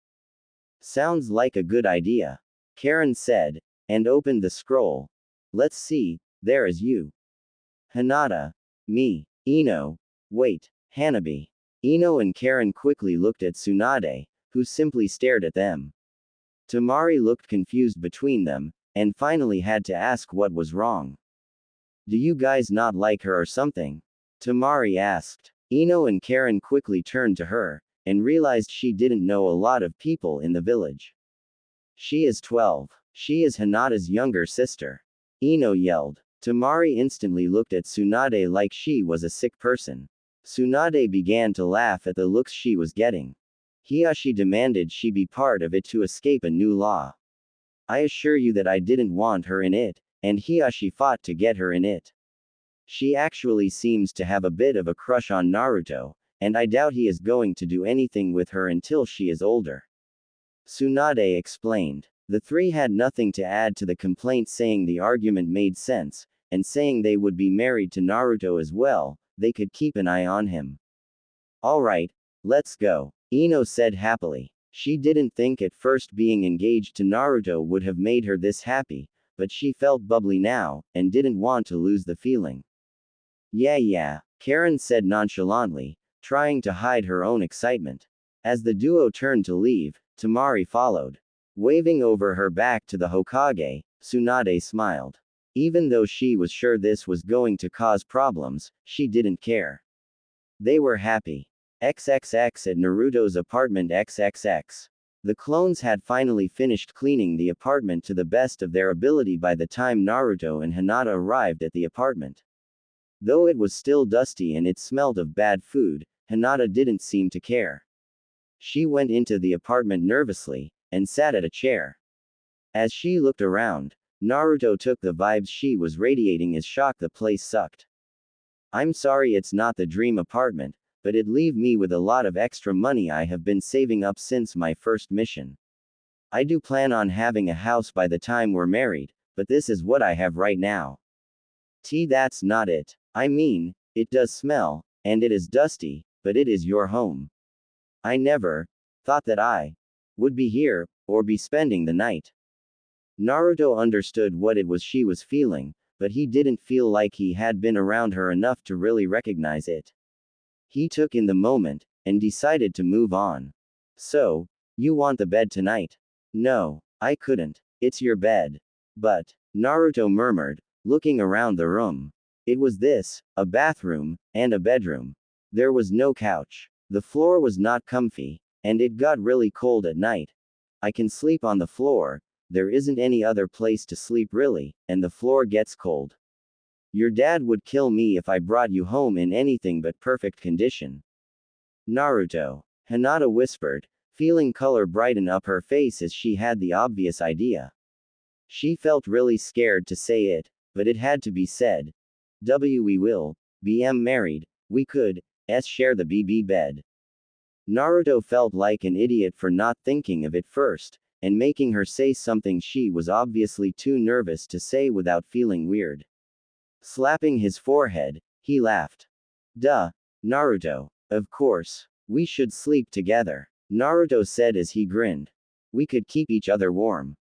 Sounds like a good idea. Karen said, and opened the scroll. Let's see, there is you. Hinata. Me. Ino. Wait. Hanabi. Ino and Karen quickly looked at Tsunade, who simply stared at them. Tamari looked confused between them, and finally had to ask what was wrong. Do you guys not like her or something? Tamari asked. Ino and Karen quickly turned to her, and realized she didn't know a lot of people in the village. She is 12. She is Hinata's younger sister. Ino yelled. Tamari instantly looked at Tsunade like she was a sick person. Tsunade began to laugh at the looks she was getting. Hiashi demanded she be part of it to escape a new law. I assure you that I didn't want her in it, and Hiashi fought to get her in it. She actually seems to have a bit of a crush on Naruto, and I doubt he is going to do anything with her until she is older. Tsunade explained. The 3 had nothing to add to the complaint, saying the argument made sense, and saying they would be married to Naruto as well, they could keep an eye on him. Alright, let's go, Ino said happily. She didn't think at first being engaged to Naruto would have made her this happy, but she felt bubbly now, and didn't want to lose the feeling. Yeah, Karen said nonchalantly, trying to hide her own excitement. As the duo turned to leave, Tamari followed. Waving over her back to the Hokage, Tsunade smiled. Even though she was sure this was going to cause problems, she didn't care. They were happy. XXX at Naruto's apartment XXX. The clones had finally finished cleaning the apartment to the best of their ability by the time Naruto and Hinata arrived at the apartment. Though it was still dusty and it smelled of bad food, Hinata didn't seem to care. She went into the apartment nervously, and sat at a chair. As she looked around, Naruto took the vibes she was radiating as shock the place sucked. I'm sorry it's not the dream apartment, but it'd leave me with a lot of extra money I have been saving up since my first mission. I do plan on having a house by the time we're married, but this is what I have right now. That's not it. I mean, it does smell, and it is dusty, but it is your home. I never thought that I would be here, or be spending the night. Naruto understood what it was she was feeling, but he didn't feel like he had been around her enough to really recognize it. He took in the moment, and decided to move on. So, you want the bed tonight? No, I couldn't. It's your bed. But, Naruto murmured, looking around the room. It was this, a bathroom, and a bedroom. There was no couch. The floor was not comfy, and it got really cold at night. I can sleep on the floor, there isn't any other place to sleep really, and the floor gets cold. Your dad would kill me if I brought you home in anything but perfect condition. Naruto. Hinata whispered, feeling color brighten up her face as she had the obvious idea. She felt really scared to say it, but it had to be said. We will be married, we could share the BB bed. Naruto felt like an idiot for not thinking of it first, and making her say something she was obviously too nervous to say without feeling weird. Slapping his forehead, he laughed. Duh, Naruto. Of course. We should sleep together, Naruto said as he grinned. We could keep each other warm.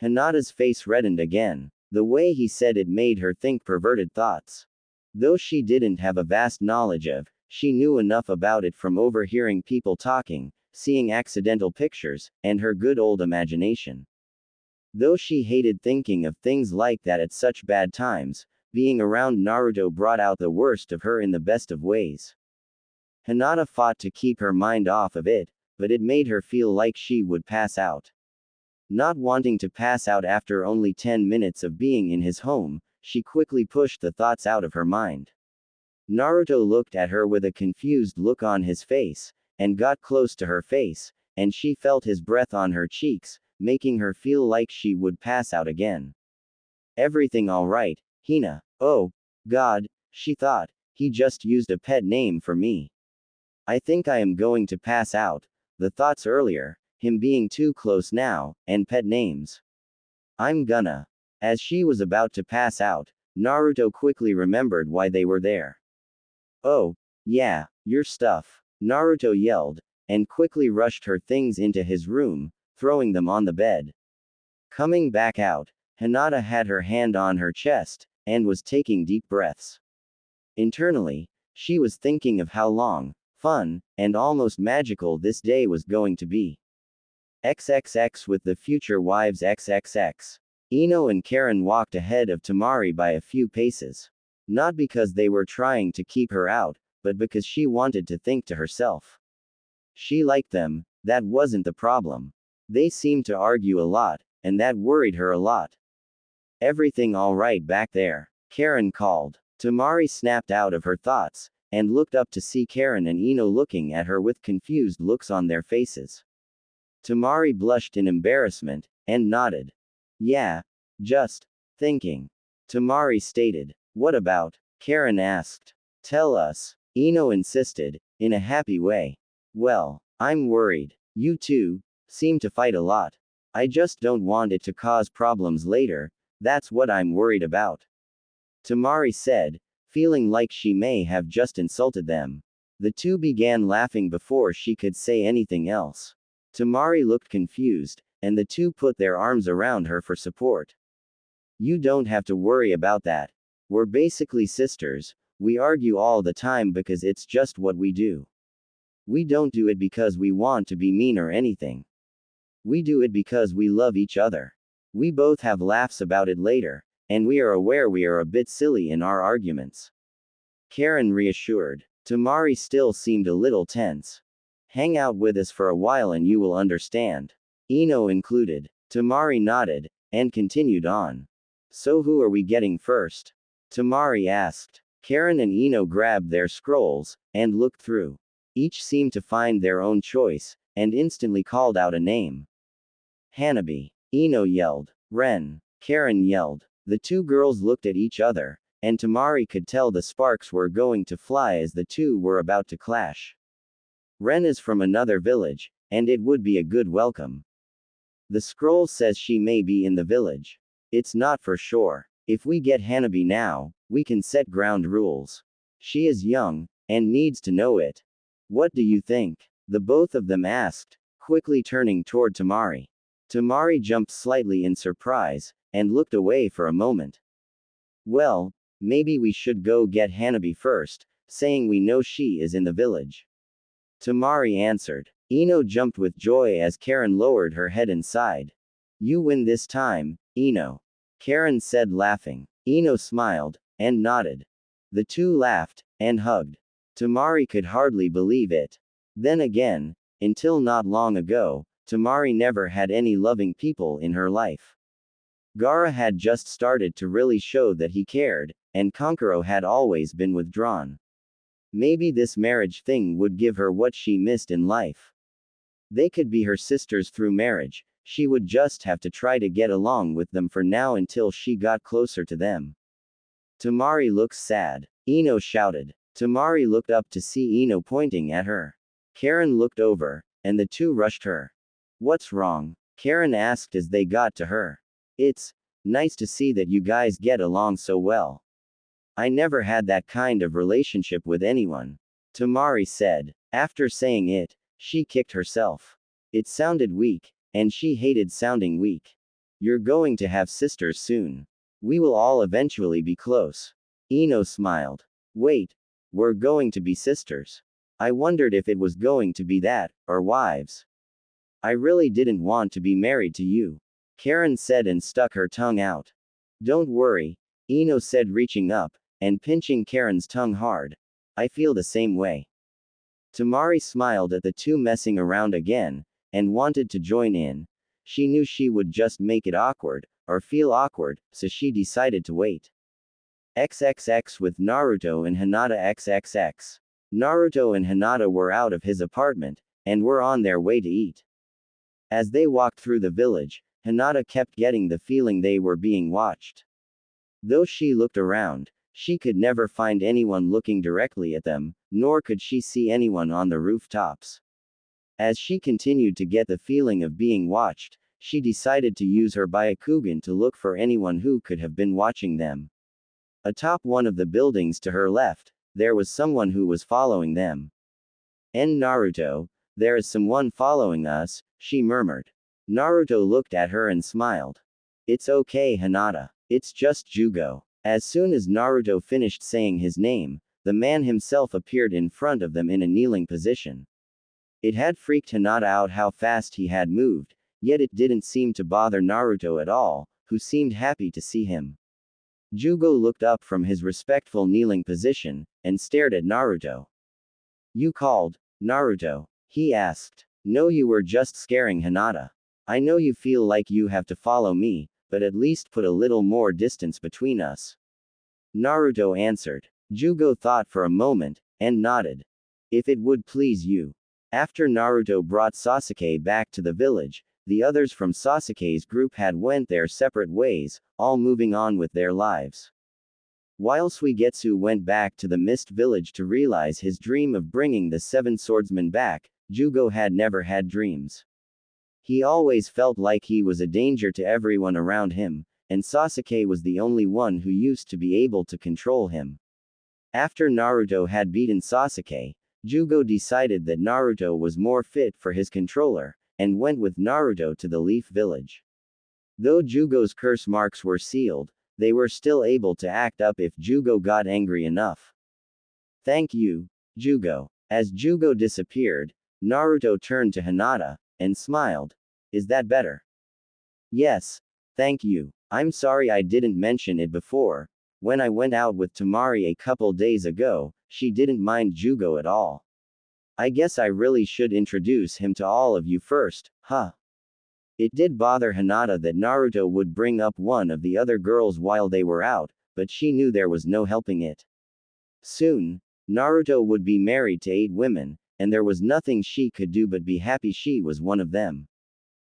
Hinata's face reddened again. The way he said it made her think perverted thoughts. Though she didn't have a vast knowledge of, she knew enough about it from overhearing people talking, seeing accidental pictures, and her good old imagination. Though she hated thinking of things like that at such bad times, being around Naruto brought out the worst of her in the best of ways. Hinata fought to keep her mind off of it, but it made her feel like she would pass out. Not wanting to pass out after only 10 minutes of being in his home, she quickly pushed the thoughts out of her mind. Naruto looked at her with a confused look on his face, and got close to her face, and she felt his breath on her cheeks, making her feel like she would pass out again. Everything all right, Hina? Oh, God, she thought, he just used a pet name for me. I think I am going to pass out. The thoughts earlier, him being too close now, and pet names. I'm gonna. As she was about to pass out, Naruto quickly remembered why they were there. Oh, yeah, your stuff, Naruto yelled, and quickly rushed her things into his room, throwing them on the bed. Coming back out, Hinata had her hand on her chest, and was taking deep breaths. Internally, she was thinking of how long, fun, and almost magical this day was going to be. XXX with the future wives XXX. Ino and Karen walked ahead of Tamari by a few paces. Not because they were trying to keep her out, but because she wanted to think to herself. She liked them, that wasn't the problem. They seemed to argue a lot, and that worried her a lot. Everything all right back there? Karen called. Tamari snapped out of her thoughts, and looked up to see Karen and Ino looking at her with confused looks on their faces. Tamari blushed in embarrassment, and nodded. Yeah, just thinking. Tamari stated. What about? Karen asked. Tell us, Ino insisted, in a happy way. Well, I'm worried. You two seem to fight a lot. I just don't want it to cause problems later, that's what I'm worried about. Tamari said, feeling like she may have just insulted them. The two began laughing before she could say anything else. Tamari looked confused, and the two put their arms around her for support. You don't have to worry about that. We're basically sisters, we argue all the time because it's just what we do. We don't do it because we want to be mean or anything. We do it because we love each other. We both have laughs about it later, and we are aware we are a bit silly in our arguments. Karen reassured. Tamari still seemed a little tense. Hang out with us for a while and you will understand. Ino included. Tamari nodded, and continued on. So who are we getting first? Tamari asked. Karen and Ino grabbed their scrolls, and looked through. Each seemed to find their own choice, and instantly called out a name. Hanabi. Ino yelled. Ren. Karen yelled. The two girls looked at each other, and Tamari could tell the sparks were going to fly as the two were about to clash. Ren is from another village, and it would be a good welcome. The scroll says she may be in the village. It's not for sure. If we get Hanabi now, we can set ground rules. She is young, and needs to know it. What do you think? The both of them asked, quickly turning toward Tamari. Tamari jumped slightly in surprise, and looked away for a moment. Well, maybe we should go get Hanabi first, saying we know she is in the village. Tamari answered. Ino jumped with joy as Karen lowered her head and sighed. You win this time, Ino. Karen said laughing. Ino smiled, and nodded. The two laughed, and hugged. Tamari could hardly believe it. Then again, until not long ago, Tamari never had any loving people in her life. Gaara had just started to really show that he cared, and Kankuro had always been withdrawn. Maybe this marriage thing would give her what she missed in life. They could be her sisters through marriage, she would just have to try to get along with them for now until she got closer to them. Tamari looks sad. Ino shouted. Tamari looked up to see Ino pointing at her. Karen looked over, and the two rushed her. What's wrong? Karen asked as they got to her. It's nice to see that you guys get along so well. I never had that kind of relationship with anyone. Tamari said. After saying it, she kicked herself. It sounded weak, and she hated sounding weak. You're going to have sisters soon. We will all eventually be close. Ino smiled. Wait, we're going to be sisters. I wondered if it was going to be that, or wives. I really didn't want to be married to you. Karen said and stuck her tongue out. Don't worry, Ino said reaching up, and pinching Karen's tongue hard. I feel the same way. Tamari smiled at the two messing around again, and wanted to join in. She knew she would just make it awkward, or feel awkward, so she decided to wait. XXX with Naruto and Hinata XXX. Naruto and Hinata were out of his apartment, and were on their way to eat. As they walked through the village, Hinata kept getting the feeling they were being watched. Though she looked around, she could never find anyone looking directly at them, nor could she see anyone on the rooftops. As she continued to get the feeling of being watched, she decided to use her Byakugan to look for anyone who could have been watching them. Atop one of the buildings to her left, there was someone who was following them. Naruto, there is someone following us, she murmured. Naruto looked at her and smiled. It's okay, Hinata. It's just Jugo. As soon as Naruto finished saying his name, the man himself appeared in front of them in a kneeling position. It had freaked Hinata out how fast he had moved, yet it didn't seem to bother Naruto at all, who seemed happy to see him. Jugo looked up from his respectful kneeling position, and stared at Naruto. You called, Naruto? He asked. No, you were just scaring Hinata. I know you feel like you have to follow me, but at least put a little more distance between us. Naruto answered. Jugo thought for a moment, and nodded. If it would please you. After Naruto brought Sasuke back to the village, the others from Sasuke's group had went their separate ways, all moving on with their lives. While Suigetsu went back to the Mist Village to realize his dream of bringing the Seven Swordsmen back, Jugo had never had dreams. He always felt like he was a danger to everyone around him, and Sasuke was the only one who used to be able to control him. After Naruto had beaten Sasuke, Jugo decided that Naruto was more fit for his controller, and went with Naruto to the Leaf Village. Though Jugo's curse marks were sealed, they were still able to act up if Jugo got angry enough. Thank you, Jugo. As Jugo disappeared, Naruto turned to Hinata, and smiled. Is that better? Yes. Thank you. I'm sorry I didn't mention it before. When I went out with Tamari a couple days ago, she didn't mind Jugo at all. I guess I really should introduce him to all of you first, huh? It did bother Hinata that Naruto would bring up one of the other girls while they were out, but she knew there was no helping it. Soon, Naruto would be married to 8 women, and there was nothing she could do but be happy she was one of them.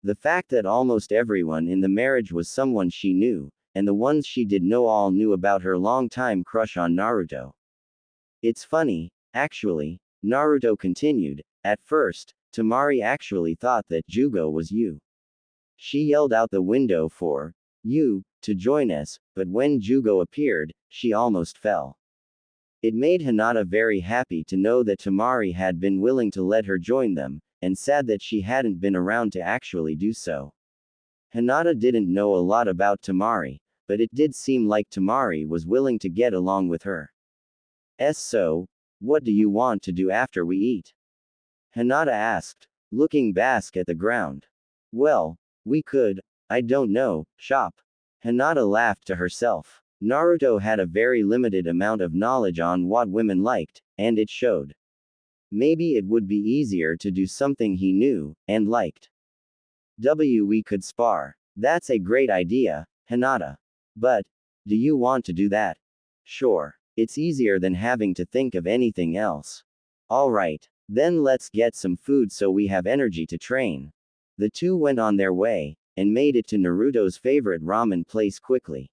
The fact that almost everyone in the marriage was someone she knew, and the ones she did know all knew about her long-time crush on Naruto. It's funny, actually, Naruto continued. At first, Temari actually thought that Jugo was you. She yelled out the window for you to join us, but when Jugo appeared, she almost fell. It made Hinata very happy to know that Temari had been willing to let her join them, and sad that she hadn't been around to actually do so. Hinata didn't know a lot about Temari, but it did seem like Temari was willing to get along with her. So, what do you want to do after we eat? Hinata asked, looking back at the ground. Well, we could, I don't know, shop. Hinata laughed to herself. Naruto had a very limited amount of knowledge on what women liked, and it showed. Maybe it would be easier to do something he knew and liked. We could spar. That's a great idea, Hinata. But, do you want to do that? Sure. It's easier than having to think of anything else. Alright, then let's get some food so we have energy to train. The two went on their way, and made it to Naruto's favorite ramen place quickly.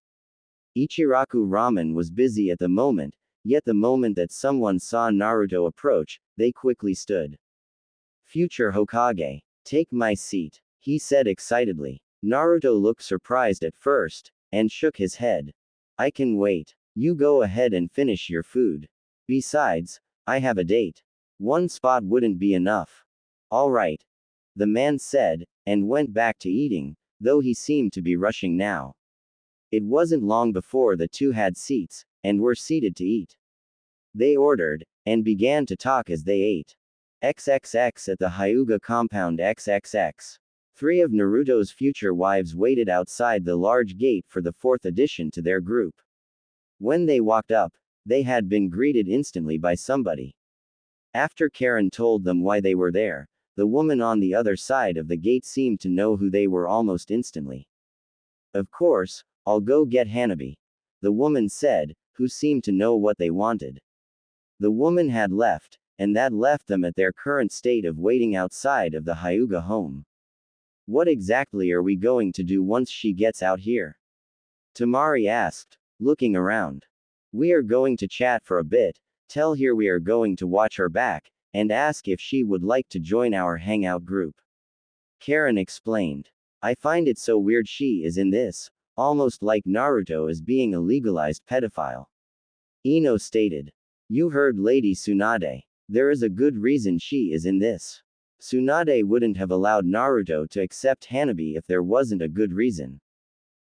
Ichiraku Ramen was busy at the moment, yet the moment that someone saw Naruto approach, they quickly stood. Future Hokage, take my seat, he said excitedly. Naruto looked surprised at first, and shook his head. I can wait. You go ahead and finish your food. Besides, I have a date. One spot wouldn't be enough. Alright. The man said, and went back to eating, though he seemed to be rushing now. It wasn't long before the two had seats, and were seated to eat. They ordered, and began to talk as they ate. XXX at the Hyuga compound XXX. 3 of Naruto's future wives waited outside the large gate for the 4th addition to their group. When they walked up, they had been greeted instantly by somebody. After Karen told them why they were there, the woman on the other side of the gate seemed to know who they were almost instantly. Of course, I'll go get Hanabi, the woman said, who seemed to know what they wanted. The woman had left, and that left them at their current state of waiting outside of the Hyuga home. What exactly are we going to do once she gets out here? Temari asked, looking around. We are going to chat for a bit, tell her we are going to watch her back, and ask if she would like to join our hangout group. Karen explained. I find it so weird she is in this, almost like Naruto is being a legalized pedophile. Ino stated. You heard Lady Tsunade. There is a good reason she is in this. Tsunade wouldn't have allowed Naruto to accept Hanabi if there wasn't a good reason.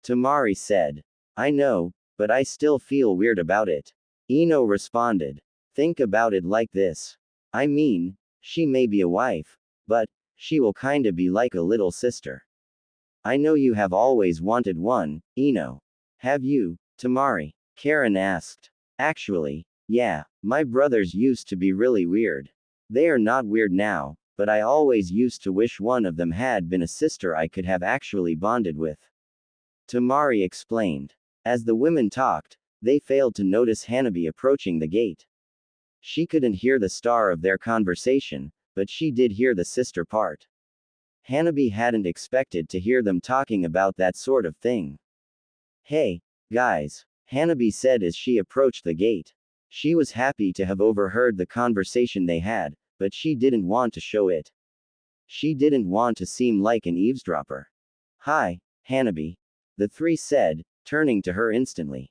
Temari said. I know, but I still feel weird about it. Ino responded. Think about it like this. I mean, she may be a wife, but she will kinda be like a little sister. I know you have always wanted one, Ino. Have you, Temari? Karen asked. Actually, yeah, my brothers used to be really weird. They are not weird now, but I always used to wish one of them had been a sister I could have actually bonded with. Temari explained. As the women talked, they failed to notice Hanabi approaching the gate. She couldn't hear the star of their conversation, but she did hear the sister part. Hanabi hadn't expected to hear them talking about that sort of thing. Hey, guys, Hanabi said as she approached the gate. She was happy to have overheard the conversation they had, but she didn't want to show it. She didn't want to seem like an eavesdropper. Hi, Hanabi. The 3 said, turning to her instantly.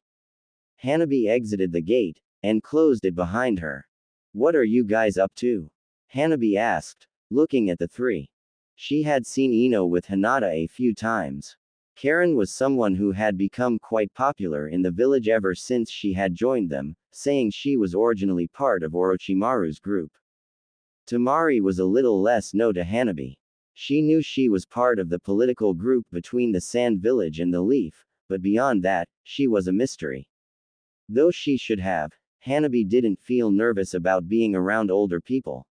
Hanabi exited the gate, and closed it behind her. What are you guys up to? Hanabi asked, looking at the 3. She had seen Ino with Hinata a few times. Karen was someone who had become quite popular in the village ever since she had joined them, saying she was originally part of Orochimaru's group. Temari was a little less known to Hanabi. She knew she was part of the political group between the Sand Village and the Leaf, but beyond that, she was a mystery. Though she should have, Hanabi didn't feel nervous about being around older people.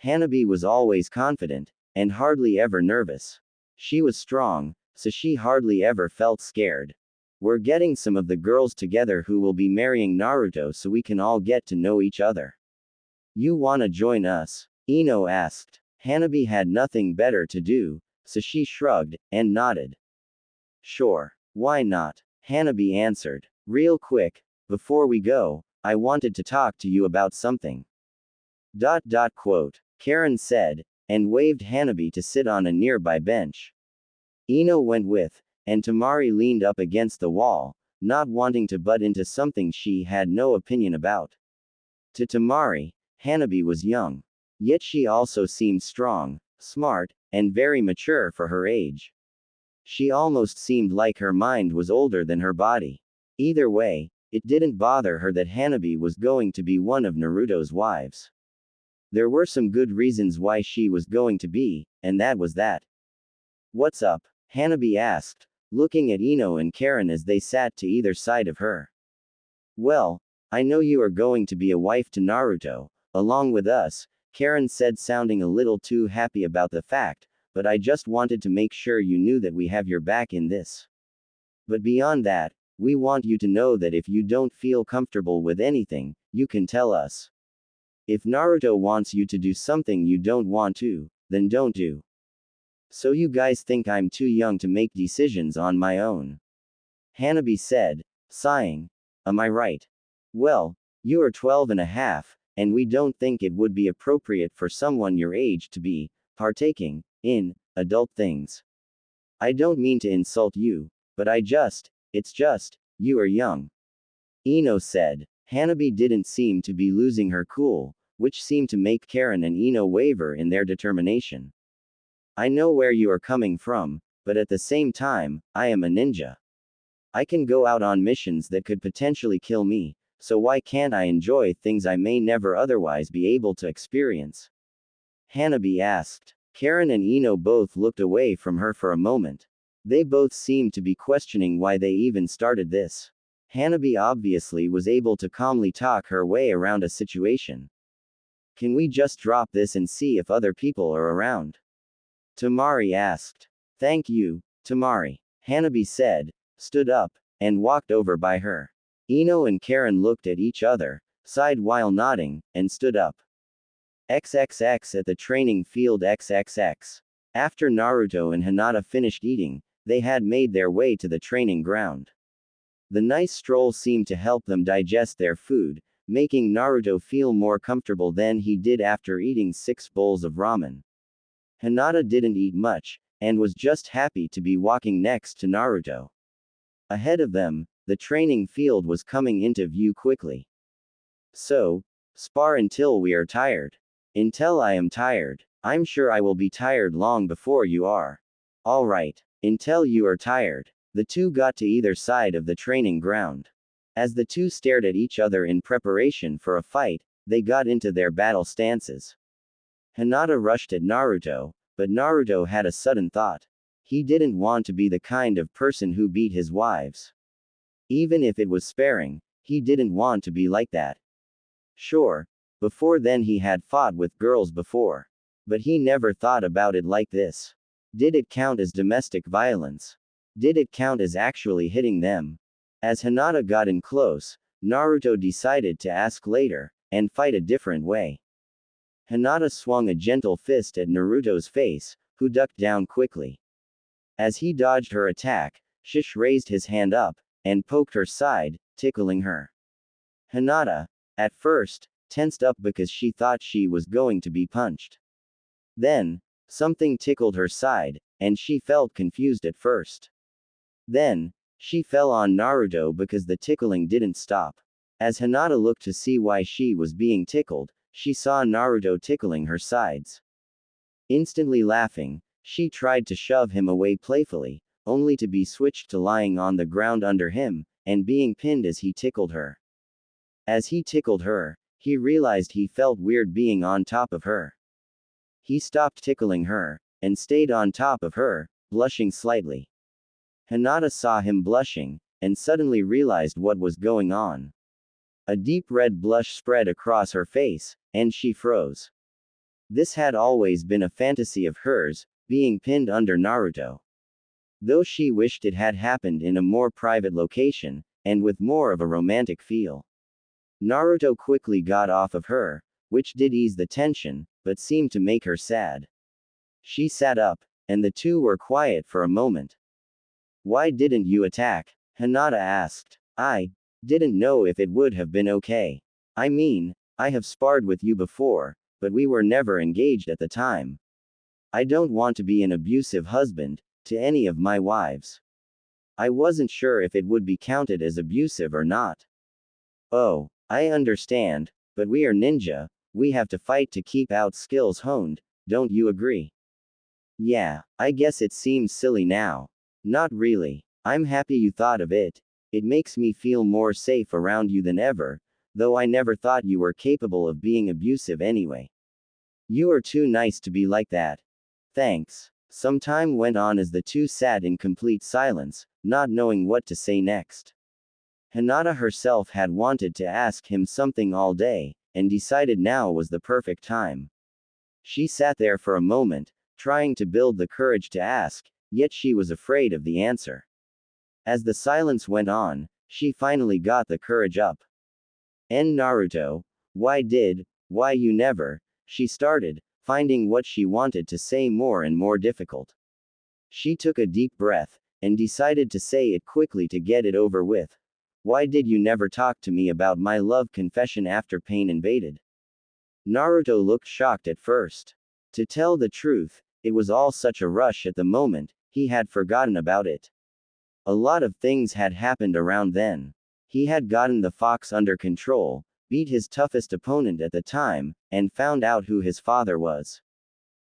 Hanabi was always confident, and hardly ever nervous. She was strong, so she hardly ever felt scared. We're getting some of the girls together who will be marrying Naruto so we can all get to know each other. You wanna join us? Ino asked. Hanabi had nothing better to do, so she shrugged, and nodded. Sure, why not? Hanabi answered. Real quick, before we go, I wanted to talk to you about something. Quote. Karen said, and waved Hanabi to sit on a nearby bench. Ino went with, and Tamari leaned up against the wall, not wanting to butt into something she had no opinion about. To Tamari, Hanabi was young. Yet she also seemed strong, smart, and very mature for her age. She almost seemed like her mind was older than her body. Either way, it didn't bother her that Hanabi was going to be one of Naruto's wives. There were some good reasons why she was going to be, and that was that. What's up? Hanabi asked, looking at Ino and Karen as they sat to either side of her. Well, I know you are going to be a wife to Naruto, along with us, Karen said, sounding a little too happy about the fact, but I just wanted to make sure you knew that we have your back in this. But beyond that, we want you to know that if you don't feel comfortable with anything, you can tell us. If Naruto wants you to do something you don't want to, then don't do. So you guys think I'm too young to make decisions on my own? Hanabi said, sighing. Am I right? Well, you are 12 and a half, and we don't think it would be appropriate for someone your age to be partaking in adult things. I don't mean to insult you, but it's just, you are young. Ino said. Hanabi didn't seem to be losing her cool, which seemed to make Karen and Ino waver in their determination. I know where you are coming from, but at the same time, I am a ninja. I can go out on missions that could potentially kill me, so why can't I enjoy things I may never otherwise be able to experience? Hanabi asked. Karen and Ino both looked away from her for a moment. They both seemed to be questioning why they even started this. Hanabi obviously was able to calmly talk her way around a situation. Can we just drop this and see if other people are around? Tamari asked. Thank you, Tamari. Hanabi said, stood up, and walked over by her. Ino and Karen looked at each other, sighed while nodding, and stood up. XXX at the training field XXX. After Naruto and Hinata finished eating, they had made their way to the training ground. The nice stroll seemed to help them digest their food, making Naruto feel more comfortable than he did after eating 6 bowls of ramen. Hinata didn't eat much, and was just happy to be walking next to Naruto. Ahead of them, the training field was coming into view quickly. So, spar until we are tired. Until I am tired. I'm sure I will be tired long before you are. Alright, until you are tired. The two got to either side of the training ground. As the two stared at each other in preparation for a fight, they got into their battle stances. Hinata rushed at Naruto, but Naruto had a sudden thought. He didn't want to be the kind of person who beat his wives. Even if it was sparing, he didn't want to be like that. Sure, before then he had fought with girls before. But he never thought about it like this. Did it count as domestic violence? Did it count as actually hitting them? As Hinata got in close, Naruto decided to ask later, and fight a different way. Hinata swung a gentle fist at Naruto's face, who ducked down quickly. As he dodged her attack, Shish raised his hand up, and poked her side, tickling her. Hinata, at first, tensed up because she thought she was going to be punched. Then, something tickled her side, and she felt confused at first. Then, she fell on Naruto because the tickling didn't stop. As Hinata looked to see why she was being tickled, she saw Naruto tickling her sides. Instantly laughing, she tried to shove him away playfully, only to be switched to lying on the ground under him, and being pinned as he tickled her. As he tickled her, he realized he felt weird being on top of her. He stopped tickling her, and stayed on top of her, blushing slightly. Hinata saw him blushing, and suddenly realized what was going on. A deep red blush spread across her face, and she froze. This had always been a fantasy of hers, being pinned under Naruto. Though she wished it had happened in a more private location, and with more of a romantic feel. Naruto quickly got off of her, which did ease the tension, but seemed to make her sad. She sat up, and the two were quiet for a moment. Why didn't you attack? Hinata asked. I didn't know if it would have been okay. I mean, I have sparred with you before, but we were never engaged at the time. I don't want to be an abusive husband to any of my wives. I wasn't sure if it would be counted as abusive or not. Oh, I understand, but we are ninja, we have to fight to keep our skills honed, don't you agree? Yeah, I guess it seems silly now. Not really. I'm happy you thought of it. It makes me feel more safe around you than ever, though I never thought you were capable of being abusive anyway. You are too nice to be like that. Thanks. Some time went on as the two sat in complete silence, not knowing what to say next. Hinata herself had wanted to ask him something all day, and decided now was the perfect time. She sat there for a moment, trying to build the courage to ask, yet she was afraid of the answer. As the silence went on, she finally got the courage up. Naruto, why you never, she started, finding what she wanted to say more and more difficult. She took a deep breath, and decided to say it quickly to get it over with. Why did you never talk to me about my love confession after pain invaded? Naruto looked shocked at first. To tell the truth, it was all such a rush at the moment, he had forgotten about it. A lot of things had happened around then. He had gotten the fox under control, beat his toughest opponent at the time, and found out who his father was.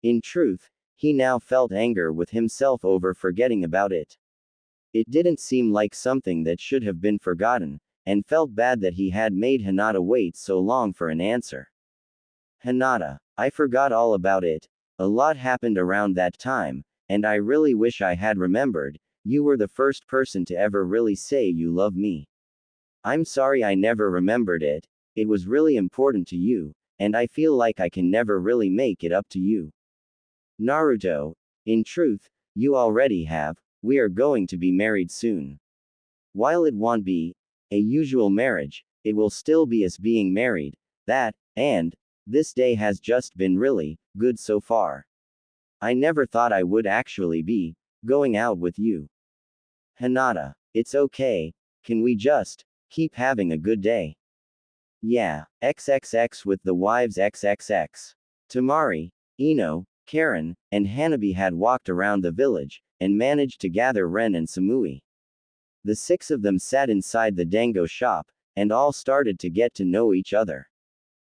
In truth, he now felt anger with himself over forgetting about it. It didn't seem like something that should have been forgotten, and felt bad that he had made Hinata wait so long for an answer. Hinata, I forgot all about it. A lot happened around that time, and I really wish I had remembered. You were the first person to ever really say you love me. I'm sorry I never remembered it. It was really important to you, and I feel like I can never really make it up to you. Naruto, in truth, you already have. We are going to be married soon. While it won't be a usual marriage, it will still be us being married. And this day has just been really good so far. I never thought I would actually be going out with you. Hinata, it's okay. Can we just keep having a good day? Yeah, XXX with the wives XXX. Tamari, Ino, Karen, and Hanabi had walked around the village, and managed to gather Ren and Samui. The six of them sat inside the dango shop, and all started to get to know each other.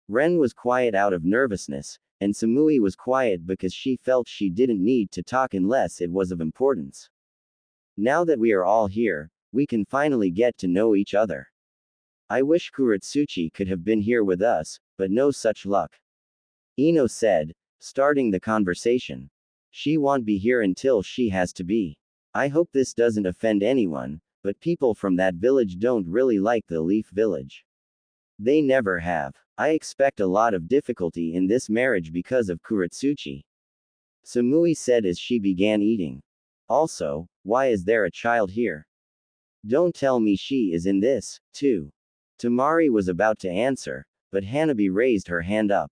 Ren was quiet out of nervousness, and Samui was quiet because she felt she didn't need to talk unless it was of importance. Now that we are all here, we can finally get to know each other. I wish Kuratsuchi could have been here with us, but no such luck. Ino said, starting the conversation. She won't be here until she has to be. I hope this doesn't offend anyone, but people from that village don't really like the Leaf Village. They never have. I expect a lot of difficulty in this marriage because of Kuratsuchi. Samui said as she began eating. Also, why is there a child here? Don't tell me she is in this, too. Tamari was about to answer, but Hanabi raised her hand up.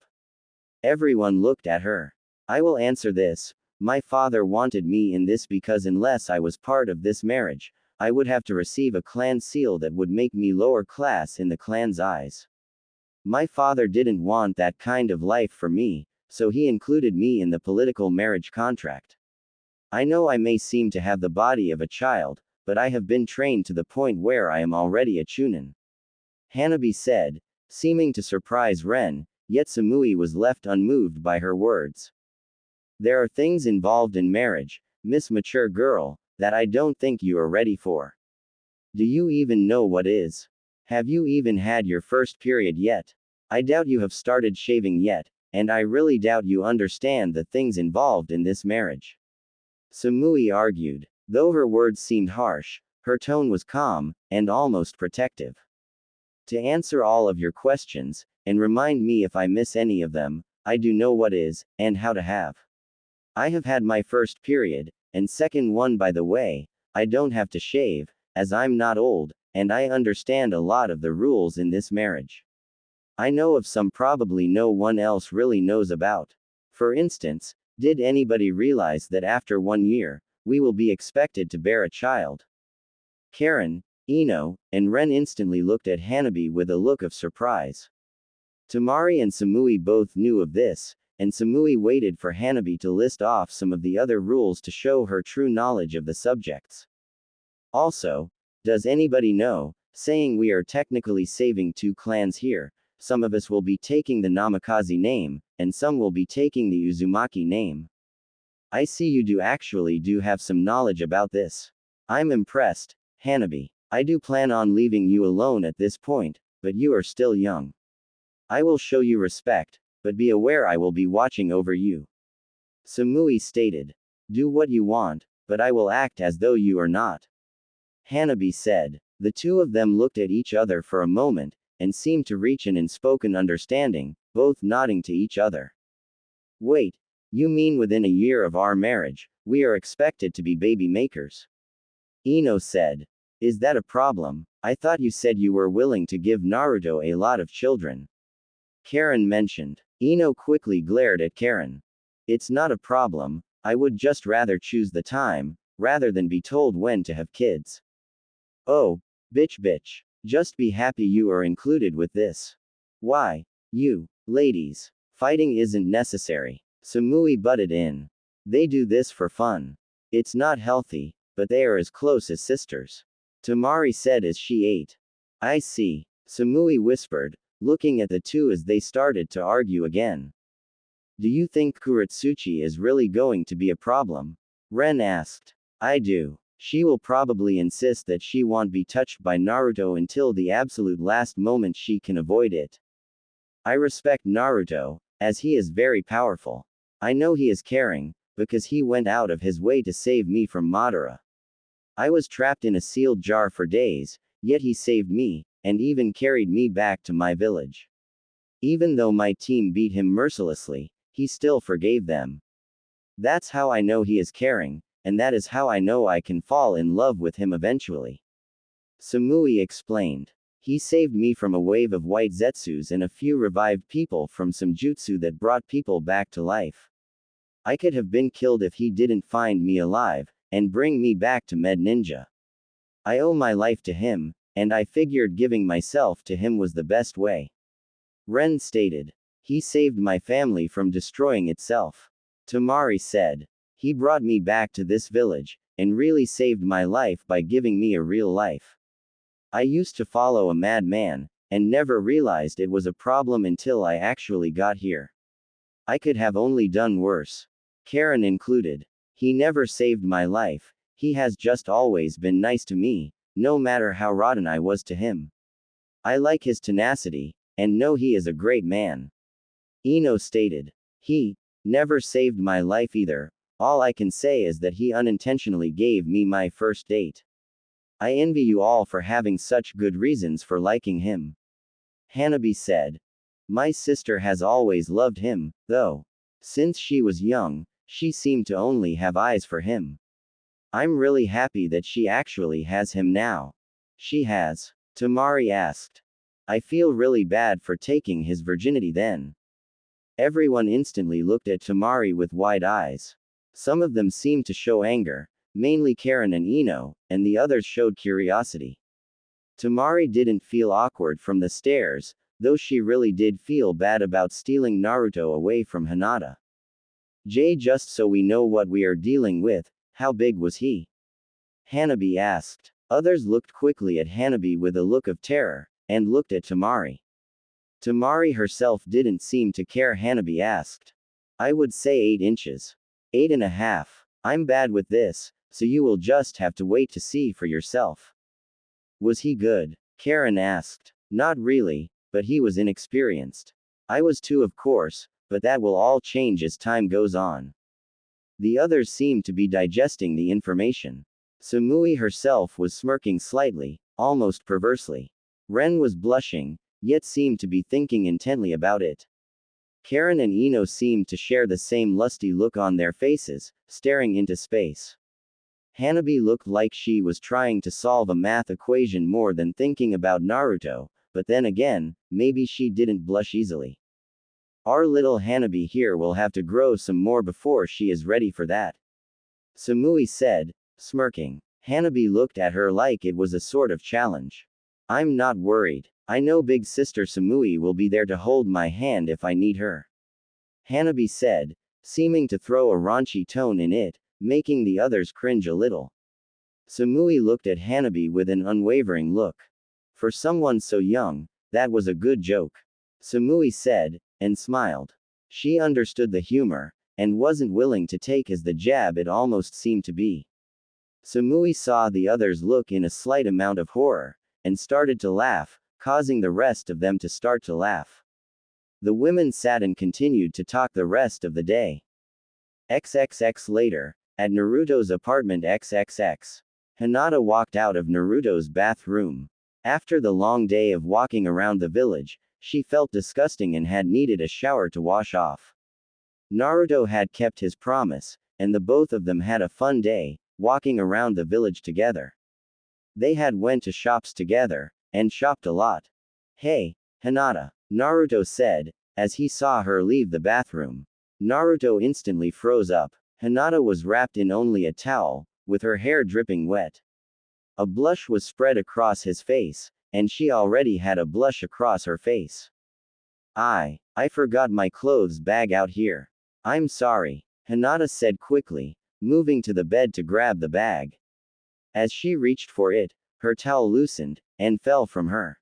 Everyone looked at her. I will answer this. My father wanted me in this because unless I was part of this marriage, I would have to receive a clan seal that would make me lower class in the clan's eyes. My father didn't want that kind of life for me, so he included me in the political marriage contract. I know I may seem to have the body of a child, but I have been trained to the point where I am already a chunin. Hanabi said, seeming to surprise Ren, yet Samui was left unmoved by her words. There are things involved in marriage, Miss Mature Girl, that I don't think you are ready for. Do you even know what is? Have you even had your first period yet? I doubt you have started shaving yet, and I really doubt you understand the things involved in this marriage. Samui argued. Though her words seemed harsh, her tone was calm, and almost protective. To answer all of your questions, and remind me if I miss any of them, I do know what is, and how to have. I have had my first period, and second one by the way, I don't have to shave, as I'm not old, and I understand a lot of the rules in this marriage. I know of some probably no one else really knows about. For instance, did anybody realize that after 1 year, we will be expected to bear a child? Karen, Ino, and Ren instantly looked at Hanabi with a look of surprise. Tamari and Samui both knew of this, and Samui waited for Hanabi to list off some of the other rules to show her true knowledge of the subjects. Also, does anybody know, saying we are technically saving two clans here, some of us will be taking the Namikaze name, and some will be taking the Uzumaki name. I see you do have some knowledge about this. I'm impressed, Hanabi. I do plan on leaving you alone at this point, but you are still young. I will show you respect, but be aware I will be watching over you. Samui stated. Do what you want, but I will act as though you are not. Hanabi said. The two of them looked at each other for a moment, and seemed to reach an unspoken understanding, both nodding to each other. Wait, you mean within a year of our marriage, we are expected to be baby makers? Ino said. Is that a problem? I thought you said you were willing to give Naruto a lot of children. Karen mentioned. Ino quickly glared at Karen. It's not a problem, I would just rather choose the time, rather than be told when to have kids. Oh, bitch. Just be happy you are included with this. Why? You, ladies. Fighting isn't necessary. Samui butted in. They do this for fun. It's not healthy, but they are as close as sisters. Tamari said as she ate. I see. Samui whispered, looking at the two as they started to argue again. Do you think Kuratsuchi is really going to be a problem? Ren asked. I do. She will probably insist that she won't be touched by Naruto until the absolute last moment she can avoid it. I respect Naruto, as he is very powerful. I know he is caring, because he went out of his way to save me from Madara. I was trapped in a sealed jar for days, yet he saved me, and even carried me back to my village. Even though my team beat him mercilessly, he still forgave them. That's how I know he is caring, and that is how I know I can fall in love with him eventually. Samui explained. He saved me from a wave of white zetsus and a few revived people from some jutsu that brought people back to life. I could have been killed if he didn't find me alive, and bring me back to Med Ninja. I owe my life to him, and I figured giving myself to him was the best way. Ren stated. He saved my family from destroying itself. Tamari said. He brought me back to this village, and really saved my life by giving me a real life. I used to follow a madman, and never realized it was a problem until I actually got here. I could have only done worse. Karen included. He never saved my life, he has just always been nice to me, no matter how rotten I was to him. I like his tenacity, and know he is a great man. Ino stated. He never saved my life either. All I can say is that he unintentionally gave me my first date. I envy you all for having such good reasons for liking him. Hanabi said. My sister has always loved him, though. Since she was young, she seemed to only have eyes for him. I'm really happy that she actually has him now. She has? Tamari asked. I feel really bad for taking his virginity then. Everyone instantly looked at Tamari with wide eyes. Some of them seemed to show anger, mainly Karen and Ino, and the others showed curiosity. Tamari didn't feel awkward from the stares, though she really did feel bad about stealing Naruto away from Hinata. Just so we know what we are dealing with, how big was he? Hanabi asked. Others looked quickly at Hanabi with a look of terror, and looked at Tamari. Tamari herself didn't seem to care. Hanabi asked. I would say 8 inches. 8.5. I'm bad with this, so you will just have to wait to see for yourself. Was he good? Karen asked. Not really, but he was inexperienced. I was too, of course, but that will all change as time goes on. The others seemed to be digesting the information. Samui herself was smirking slightly, almost perversely. Ren was blushing, yet seemed to be thinking intently about it. Karen and Ino seemed to share the same lusty look on their faces, staring into space. Hanabi looked like she was trying to solve a math equation more than thinking about Naruto, but then again, maybe she didn't blush easily. Our little Hanabi here will have to grow some more before she is ready for that. Samui said, smirking. Hanabi looked at her like it was a sort of challenge. I'm not worried. I know big sister Samui will be there to hold my hand if I need her. Hanabi said, seeming to throw a raunchy tone in it, making the others cringe a little. Samui looked at Hanabi with an unwavering look. For someone so young, that was a good joke. Samui said, and smiled. She understood the humor, and wasn't willing to take as the jab it almost seemed to be. Samui saw the others look in a slight amount of horror, and started to laugh, causing the rest of them to start to laugh. The women sat and continued to talk the rest of the day. XXX later, at Naruto's apartment XXX. Hinata walked out of Naruto's bathroom. After the long day of walking around the village, she felt disgusting and had needed a shower to wash off. Naruto had kept his promise, and the both of them had a fun day, walking around the village together. They had went to shops together, and shopped a lot. Hey, Hinata, Naruto said, as he saw her leave the bathroom. Naruto instantly froze up. Hinata was wrapped in only a towel, with her hair dripping wet. A blush was spread across his face, and she already had a blush across her face. I forgot my clothes bag out here. I'm sorry, Hinata said quickly, moving to the bed to grab the bag. As she reached for it, her towel loosened, and fell from her.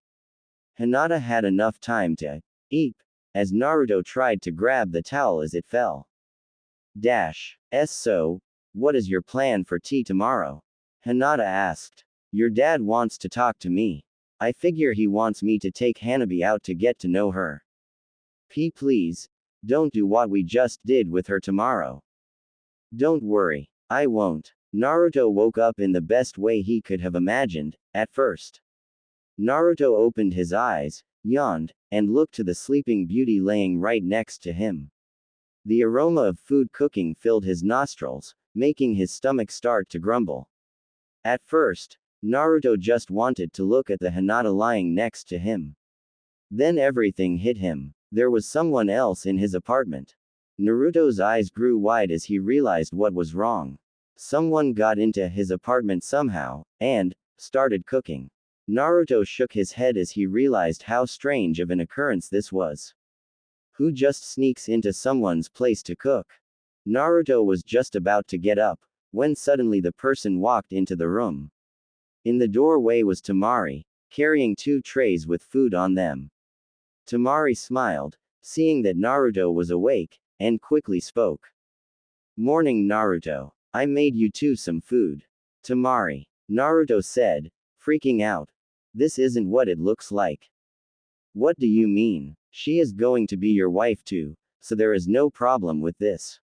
Hinata had enough time to eep, as Naruto tried to grab the towel as it fell. So, what is your plan for tea tomorrow? Hinata asked. Your dad wants to talk to me. I figure he wants me to take Hanabi out to get to know her. Please, don't do what we just did with her tomorrow. Don't worry, I won't. Naruto woke up in the best way he could have imagined, at first. Naruto opened his eyes, yawned, and looked to the sleeping beauty laying right next to him. The aroma of food cooking filled his nostrils, making his stomach start to grumble. At first, Naruto just wanted to look at the Hinata lying next to him. Then everything hit him. There was someone else in his apartment. Naruto's eyes grew wide as he realized what was wrong. Someone got into his apartment somehow, and started cooking. Naruto shook his head as he realized how strange of an occurrence this was. Who just sneaks into someone's place to cook? Naruto was just about to get up, when suddenly the person walked into the room. In the doorway was Tamari, carrying 2 trays with food on them. Tamari smiled, seeing that Naruto was awake, and quickly spoke. Morning Naruto. I made you 2 some food. Tamari. Naruto said, freaking out. This isn't what it looks like. What do you mean? She is going to be your wife too, so there is no problem with this.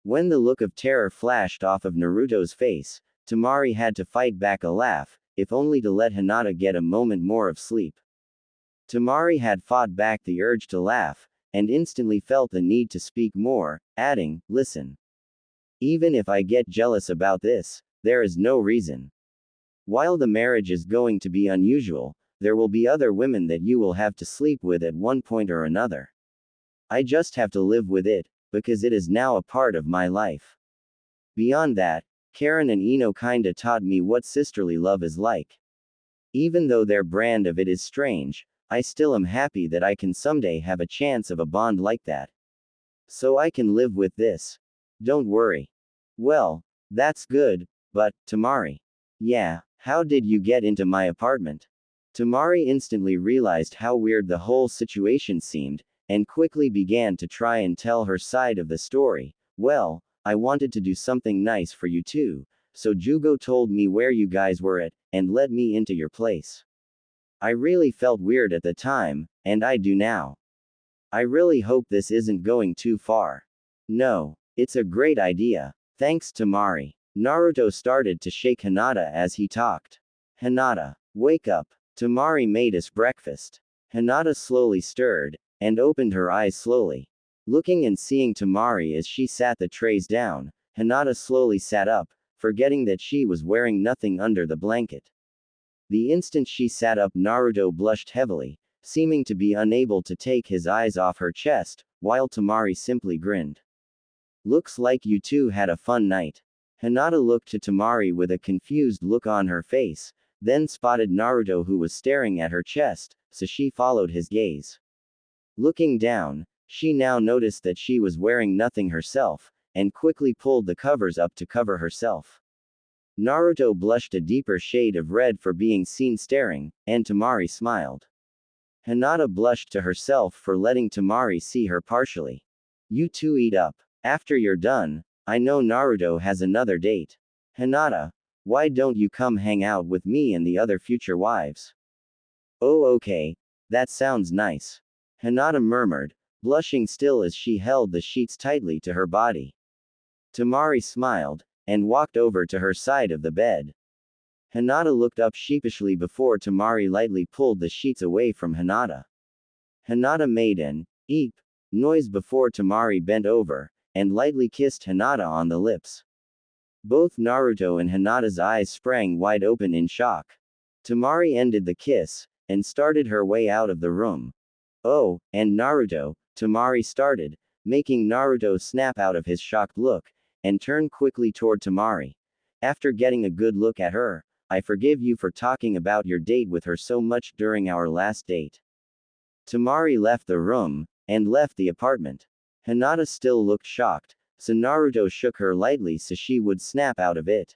When the look of terror flashed off of Naruto's face, Tamari had to fight back a laugh, if only to let Hinata get a moment more of sleep. Tamari had fought back the urge to laugh, and instantly felt the need to speak more, adding, listen. Even if I get jealous about this, there is no reason. While the marriage is going to be unusual, there will be other women that you will have to sleep with at one point or another. I just have to live with it, because it is now a part of my life. Beyond that, Karen and Ino kinda taught me what sisterly love is like. Even though their brand of it is strange, I still am happy that I can someday have a chance of a bond like that. So I can live with this. Don't worry. Well, that's good, but, Tamari. Yeah, how did you get into my apartment? Tamari instantly realized how weird the whole situation seemed, and quickly began to try and tell her side of the story. Well, I wanted to do something nice for you too, so Jugo told me where you guys were at, and let me into your place. I really felt weird at the time, and I do now. I really hope this isn't going too far. No, it's a great idea. Thanks Tamari. Naruto started to shake Hinata as he talked. Hinata, wake up. Tamari made us breakfast. Hinata slowly stirred, and opened her eyes slowly. Looking and seeing Tamari as she sat the trays down, Hinata slowly sat up, forgetting that she was wearing nothing under the blanket. The instant she sat up, Naruto blushed heavily, seeming to be unable to take his eyes off her chest, while Tamari simply grinned. Looks like you two had a fun night. Hinata looked to Temari with a confused look on her face, then spotted Naruto who was staring at her chest, so she followed his gaze. Looking down, she now noticed that she was wearing nothing herself, and quickly pulled the covers up to cover herself. Naruto blushed a deeper shade of red for being seen staring, and Temari smiled. Hinata blushed to herself for letting Temari see her partially. You two eat up. After you're done, I know Naruto has another date. Hinata, why don't you come hang out with me and the other future wives? Oh, okay. That sounds nice. Hinata murmured, blushing still as she held the sheets tightly to her body. Temari smiled, and walked over to her side of the bed. Hinata looked up sheepishly before Temari lightly pulled the sheets away from Hinata. Hinata made an eep noise before Temari bent over, and lightly kissed Hinata on the lips. Both Naruto and Hinata's eyes sprang wide open in shock. Temari ended the kiss, and started her way out of the room. Oh, and Naruto, Temari started, making Naruto snap out of his shocked look, and turn quickly toward Temari. After getting a good look at her, I forgive you for talking about your date with her so much during our last date. Temari left the room, and left the apartment. Hinata still looked shocked, so Naruto shook her lightly so she would snap out of it.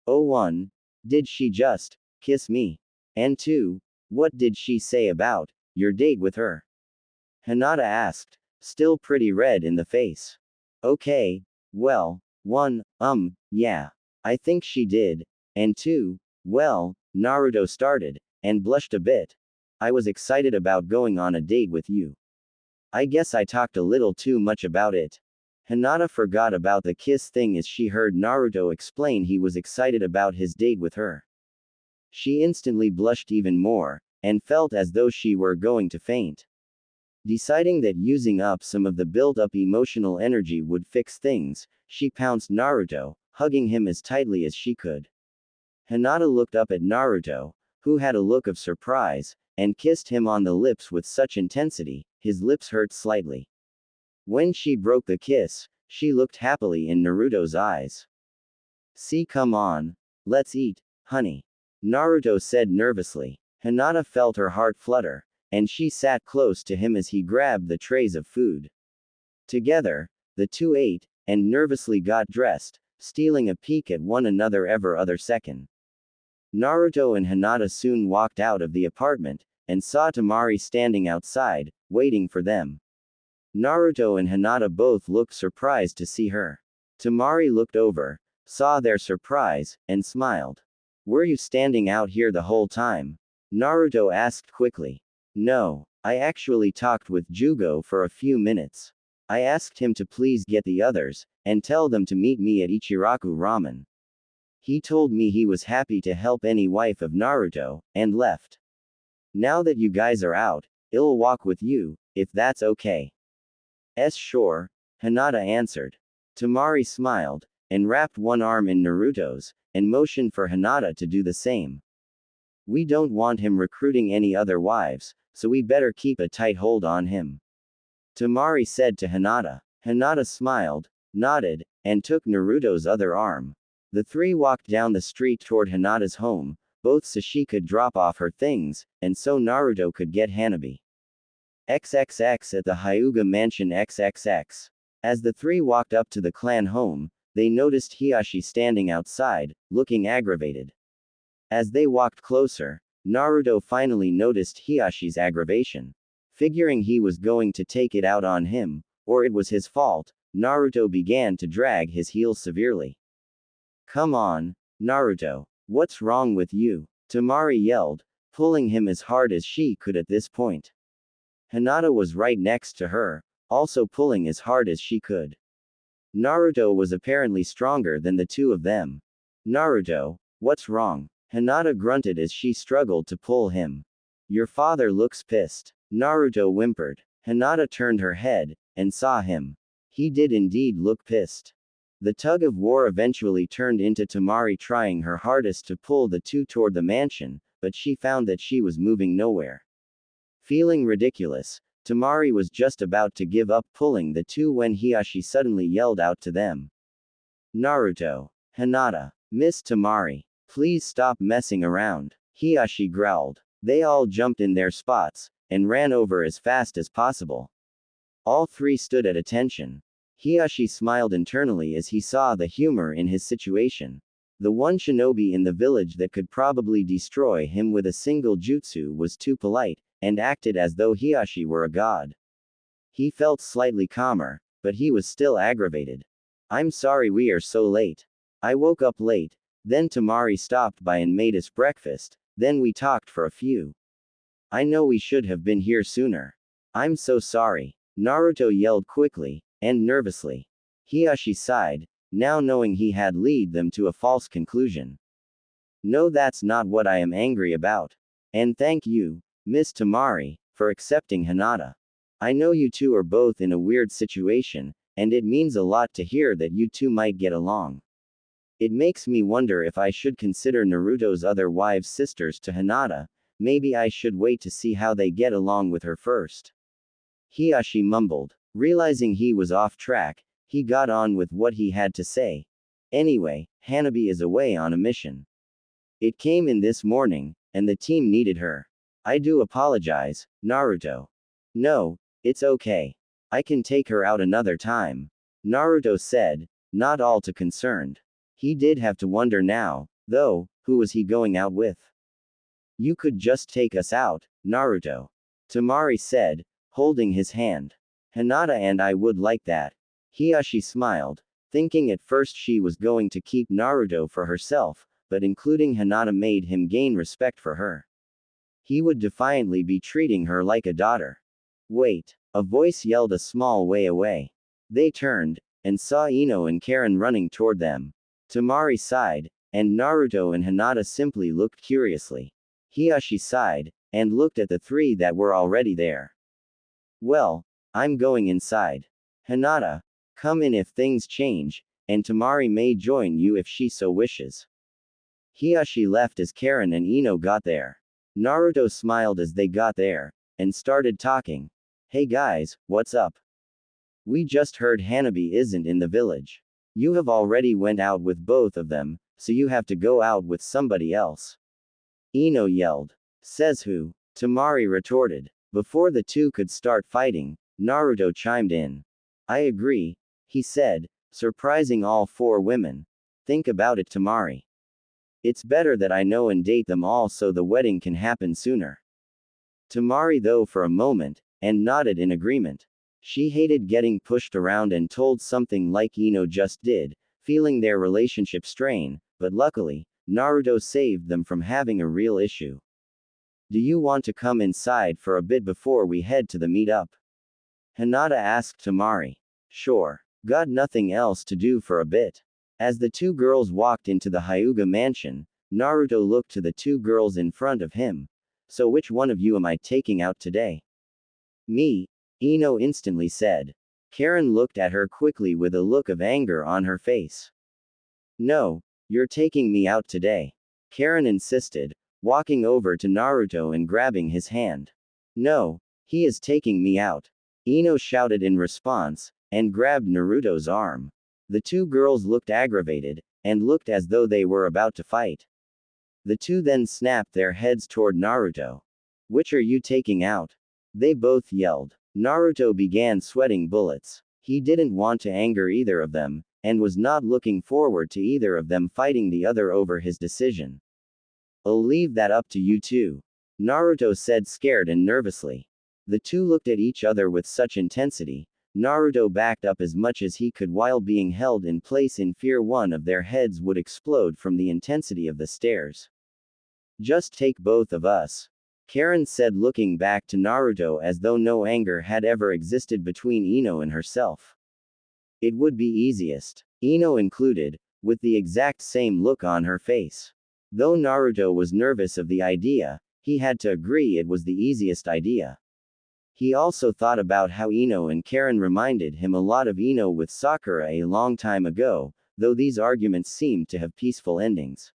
Oh 1. Did she just kiss me? And 2. What did she say about your date with her? Hinata asked, still pretty red in the face. Okay, well, 1, yeah. I think she did. And 2, well, Naruto started, and blushed a bit. I was excited about going on a date with you. I guess I talked a little too much about it. Hinata forgot about the kiss thing as she heard Naruto explain he was excited about his date with her. She instantly blushed even more, and felt as though she were going to faint. Deciding that using up some of the built-up emotional energy would fix things, she pounced Naruto, hugging him as tightly as she could. Hinata looked up at Naruto, who had a look of surprise, and kissed him on the lips with such intensity, his lips hurt slightly. When she broke the kiss, she looked happily in Naruto's eyes. See, come on. Let's eat, honey. Naruto said nervously. Hinata felt her heart flutter, and she sat close to him as he grabbed the trays of food. Together, the two ate, and nervously got dressed, stealing a peek at one another every other second. Naruto and Hinata soon walked out of the apartment, and saw Temari standing outside, waiting for them. Naruto and Hinata both looked surprised to see her. Temari looked over, saw their surprise, and smiled. Were you standing out here the whole time? Naruto asked quickly. No, I actually talked with Jugo for a few minutes. I asked him to please get the others, and tell them to meet me at Ichiraku Ramen. He told me he was happy to help any wife of Naruto, and left. Now that you guys are out, I'll walk with you, if that's okay. Sure, Hinata answered. Temari smiled, and wrapped one arm in Naruto's, and motioned for Hinata to do the same. We don't want him recruiting any other wives, so we better keep a tight hold on him. Temari said to Hinata. Hinata smiled, nodded, and took Naruto's other arm. The three walked down the street toward Hinata's home, both so she could drop off her things, and so Naruto could get Hanabi. XXX at the Hyuga Mansion XXX. As the three walked up to the clan home, they noticed Hiashi standing outside, looking aggravated. As they walked closer, Naruto finally noticed Hiashi's aggravation. Figuring he was going to take it out on him, or it was his fault, Naruto began to drag his heels severely. Come on, Naruto. What's wrong with you? Temari yelled, pulling him as hard as she could at this point. Hinata was right next to her, also pulling as hard as she could. Naruto was apparently stronger than the two of them. Naruto, what's wrong? Hinata grunted as she struggled to pull him. Your father looks pissed. Naruto whimpered. Hinata turned her head, and saw him. He did indeed look pissed. The tug of war eventually turned into Temari trying her hardest to pull the two toward the mansion, but she found that she was moving nowhere. Feeling ridiculous, Temari was just about to give up pulling the two when Hiashi suddenly yelled out to them. Naruto. Hinata. Miss Tamari. Please stop messing around. Hiashi growled. They all jumped in their spots, and ran over as fast as possible. All three stood at attention. Hiashi smiled internally as he saw the humor in his situation. The one shinobi in the village that could probably destroy him with a single jutsu was too polite, and acted as though Hiashi were a god. He felt slightly calmer, but he was still aggravated. I'm sorry we are so late. I woke up late, then Tamari stopped by and made us breakfast, then we talked for a few. I know we should have been here sooner. I'm so sorry. Naruto yelled quickly, and nervously. Hiashi sighed, now knowing he had led them to a false conclusion. No, that's not what I am angry about. And thank you, Miss Tamari, for accepting Hinata. I know you two are both in a weird situation, and it means a lot to hear that you two might get along. It makes me wonder if I should consider Naruto's other wives sisters to Hinata. Maybe I should wait to see how they get along with her first. Hiashi mumbled. Realizing he was off track, he got on with what he had to say. Anyway, Hanabi is away on a mission. It came in this morning, and the team needed her. I do apologize, Naruto. No, it's okay. I can take her out another time, Naruto said, not all too concerned. He did have to wonder now, though, who was he going out with? You could just take us out, Naruto. Tamari said, holding his hand. Hinata and I would like that. Hiashi smiled, thinking at first she was going to keep Naruto for herself, but including Hinata made him gain respect for her. He would defiantly be treating her like a daughter. Wait, a voice yelled a small way away. They turned, and saw Ino and Karen running toward them. Tamari sighed, and Naruto and Hinata simply looked curiously. Hiashi sighed, and looked at the three that were already there. Well, I'm going inside. Hinata, come in if things change, and Tamari may join you if she so wishes. Hiashi left as Karen and Ino got there. Naruto smiled as they got there, and started talking. Hey guys, what's up? We just heard Hanabi isn't in the village. You have already went out with both of them, so you have to go out with somebody else. Ino yelled. Says who? Tamari retorted. Before the two could start fighting, Naruto chimed in. I agree, he said, surprising all four women. Think about it, Tamari. It's better that I know and date them all so the wedding can happen sooner. Tamari though for a moment, and nodded in agreement. She hated getting pushed around and told something like Ino just did, feeling their relationship strain, but luckily, Naruto saved them from having a real issue. Do you want to come inside for a bit before we head to the meet-up? Hinata asked Tamari. Sure. Got nothing else to do for a bit. As the two girls walked into the Hyuga mansion, Naruto looked to the two girls in front of him. So which one of you am I taking out today? Me, Ino instantly said. Karen looked at her quickly with a look of anger on her face. No, you're taking me out today. Karen insisted, walking over to Naruto and grabbing his hand. No, he is taking me out. Ino shouted in response, and grabbed Naruto's arm. The two girls looked aggravated, and looked as though they were about to fight. The two then snapped their heads toward Naruto. Which are you taking out? They both yelled. Naruto began sweating bullets. He didn't want to anger either of them, and was not looking forward to either of them fighting the other over his decision. I'll leave that up to you two, Naruto said scared and nervously. The two looked at each other with such intensity. Naruto backed up as much as he could while being held in place in fear one of their heads would explode from the intensity of the stares. Just take both of us, Karen said looking back to Naruto as though no anger had ever existed between Ino and herself. It would be easiest, Ino included, with the exact same look on her face. Though Naruto was nervous of the idea, he had to agree it was the easiest idea. He also thought about how Ino and Karen reminded him a lot of Ino with Sakura a long time ago, though these arguments seemed to have peaceful endings.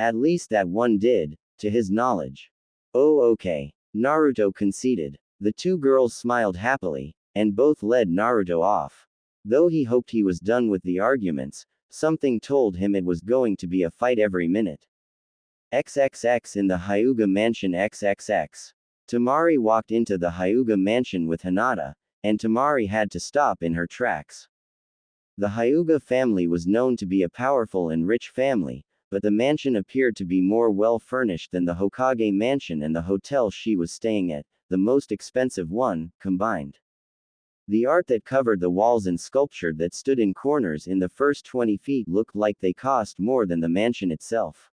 At least that one did, to his knowledge. Oh okay, Naruto conceded. The two girls smiled happily, and both led Naruto off. Though he hoped he was done with the arguments, Something told him it was going to be a fight every minute. XXX in the Hyuga mansion XXX. Tamari walked into the Hyuga mansion with Hinata, and Tamari had to stop in her tracks. The Hyuga family was known to be a powerful and rich family, but the mansion appeared to be more well-furnished than the Hokage mansion and the hotel she was staying at, the most expensive one, combined. The art that covered the walls and sculpture that stood in corners in the first 20 feet looked like they cost more than the mansion itself.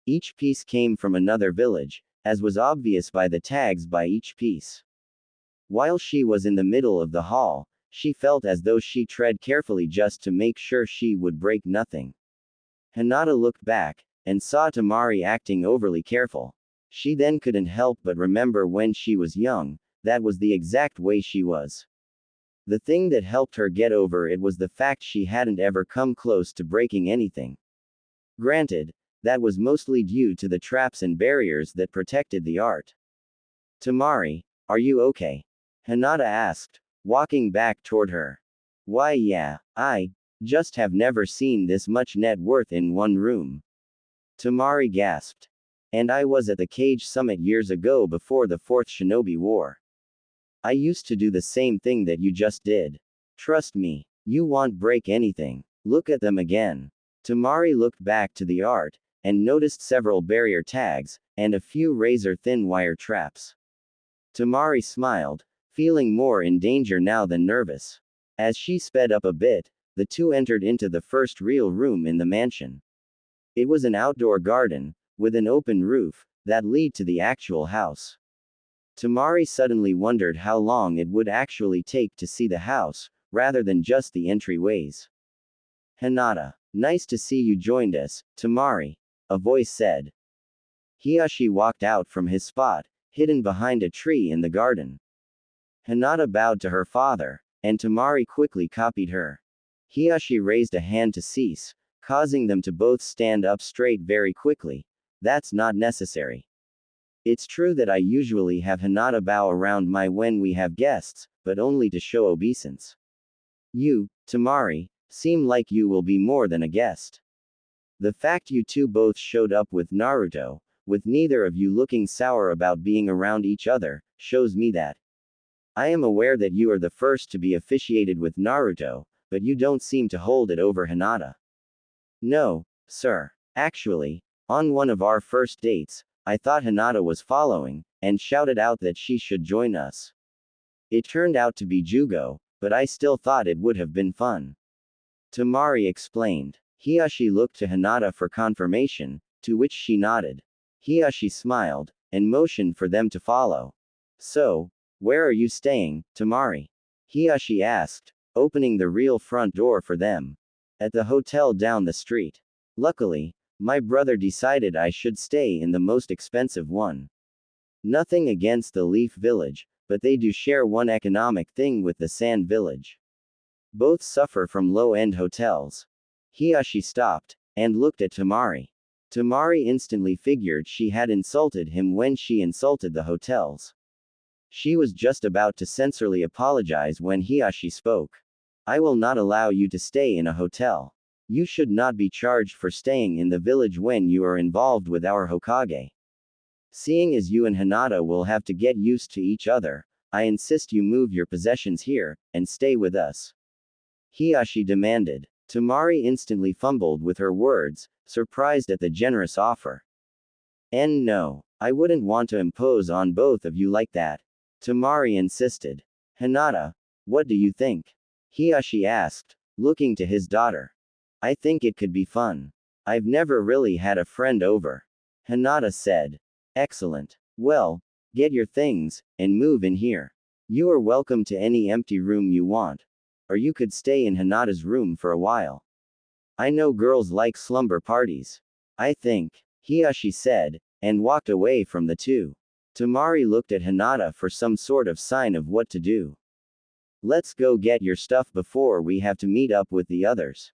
Each piece came from another village, as was obvious by the tags by each piece. While she was in the middle of the hall, she felt as though she tread carefully just to make sure she would break nothing. Hinata looked back, and saw Tamari acting overly careful. She then couldn't help but remember when she was young, that was the exact way she was. The thing that helped her get over it was the fact she hadn't ever come close to breaking anything. Granted, that was mostly due to the traps and barriers that protected the art. Tamari, are you okay? Hinata asked, walking back toward her. Why yeah, I just have never seen this much net worth in one room. Tamari gasped. And I was at the Cage Summit years ago before the Fourth Shinobi War. I used to do the same thing that you just did. Trust me, you won't break anything. Look at them again. Tamari looked back to the art, and noticed several barrier tags, and a few razor-thin wire traps. Tamari smiled, feeling more in danger now than nervous. As she sped up a bit, the two entered into the first real room in the mansion. It was an outdoor garden, with an open roof, that led to the actual house. Tamari suddenly wondered how long it would actually take to see the house, rather than just the entryways. Hinata, nice to see you joined us, Tamari, a voice said. Hiyashi walked out from his spot, hidden behind a tree in the garden. Hinata bowed to her father, and Tamari quickly copied her. Hiyashi raised a hand to cease, causing them to both stand up straight very quickly. That's not necessary. It's true that I usually have Hinata bow around when we have guests, but only to show obeisance. You, Tamari, seem like you will be more than a guest. The fact you two both showed up with Naruto, with neither of you looking sour about being around each other, shows me that. I am aware that you are the first to be officiated with Naruto, but you don't seem to hold it over Hinata. No, sir. Actually, on one of our first dates, I thought Hinata was following, and shouted out that she should join us. It turned out to be Jugo, but I still thought it would have been fun. Tamari explained. Hiyashi looked to Hinata for confirmation, to which she nodded. Hiyashi smiled, and motioned for them to follow. So, where are you staying, Tamari? Hiyashi asked, opening the real front door for them. At the hotel down the street. Luckily, my brother decided I should stay in the most expensive one. Nothing against the Leaf Village, but they do share one economic thing with the Sand Village. Both suffer from low-end hotels. Hiyashi stopped, and looked at Tamari. Tamari instantly figured she had insulted him when she insulted the hotels. She was just about to sincerely apologize when Hiyashi spoke. I will not allow you to stay in a hotel. You should not be charged for staying in the village when you are involved with our Hokage. Seeing as you and Hinata will have to get used to each other, I insist you move your possessions here, and stay with us. Hiyashi demanded. Tamari instantly fumbled with her words, surprised at the generous offer. No, I wouldn't want to impose on both of you like that. Tamari insisted. Hinata, what do you think? Hiyashi asked, looking to his daughter. I think it could be fun. I've never really had a friend over. Hinata said. Excellent. Well, get your things, and move in here. You are welcome to any empty room you want. Or you could stay in Hinata's room for a while. I know girls like slumber parties. I think, Hiyashi said, and walked away from the two. Tamari looked at Hinata for some sort of sign of what to do. Let's go get your stuff before we have to meet up with the others.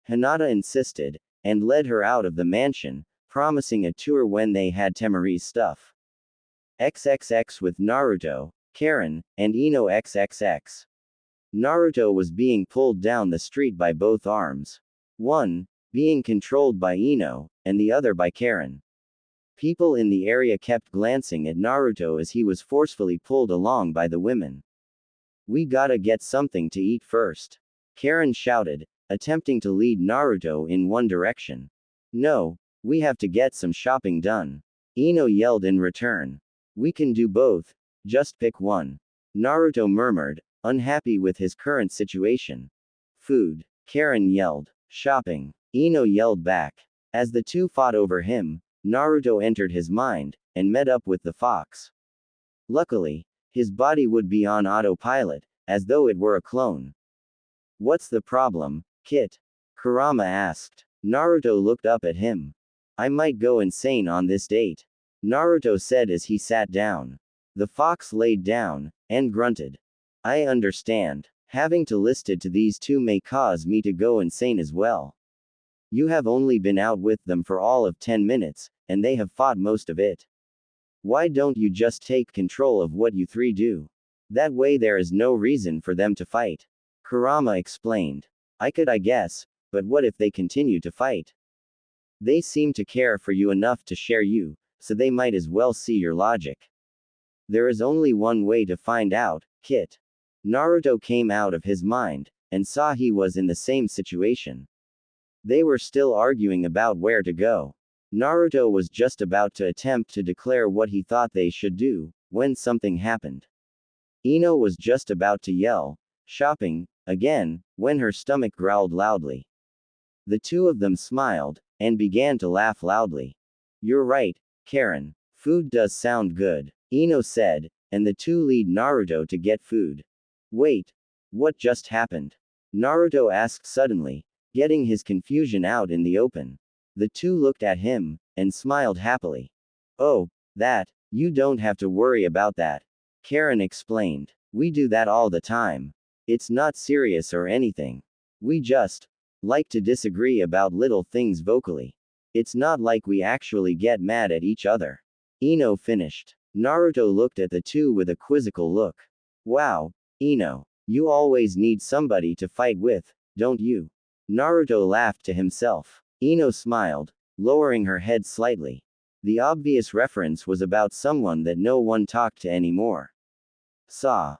Hinata insisted, and led her out of the mansion, promising a tour when they had Temari's stuff. XXX with Naruto, Karen, and Ino XXX. Naruto was being pulled down the street by both arms. One, being controlled by Ino, and the other by Karen. People in the area kept glancing at Naruto as he was forcefully pulled along by the women. We gotta get something to eat first. Karen shouted, attempting to lead Naruto in one direction. No, we have to get some shopping done. Ino yelled in return. We can do both, just pick one. Naruto murmured, unhappy with his current situation. Food. Karen yelled. Shopping. Ino yelled back. As the two fought over him, Naruto entered his mind, and met up with the fox. Luckily, his body would be on autopilot, as though it were a clone. What's the problem, Kit? Kurama asked. Naruto looked up at him. I might go insane on this date. Naruto said as he sat down. The fox laid down, and grunted. I understand. Having to listen to these two may cause me to go insane as well. You have only been out with them for all of 10 minutes, and they have fought most of it. Why don't you just take control of what you three do? That way there is no reason for them to fight. Kurama explained. I could, I guess, but what if they continue to fight? They seem to care for you enough to share you, so they might as well see your logic. There is only one way to find out, Kit. Naruto came out of his mind, and saw he was in the same situation. They were still arguing about where to go. Naruto was just about to attempt to declare what he thought they should do, when something happened. Ino was just about to yell, shopping, again, when her stomach growled loudly. The two of them smiled, and began to laugh loudly. You're right, Karen. Food does sound good, Ino said, and the two lead Naruto to get food. Wait. What just happened? Naruto asked suddenly, getting his confusion out in the open. The two looked at him, and smiled happily. Oh, that. You don't have to worry about that. Karen explained. We do that all the time. It's not serious or anything. We just like to disagree about little things vocally. It's not like we actually get mad at each other. Ino finished. Naruto looked at the two with a quizzical look. Wow, Ino. You always need somebody to fight with, don't you? Naruto laughed to himself. Ino smiled, lowering her head slightly. The obvious reference was about someone that no one talked to anymore. Saw.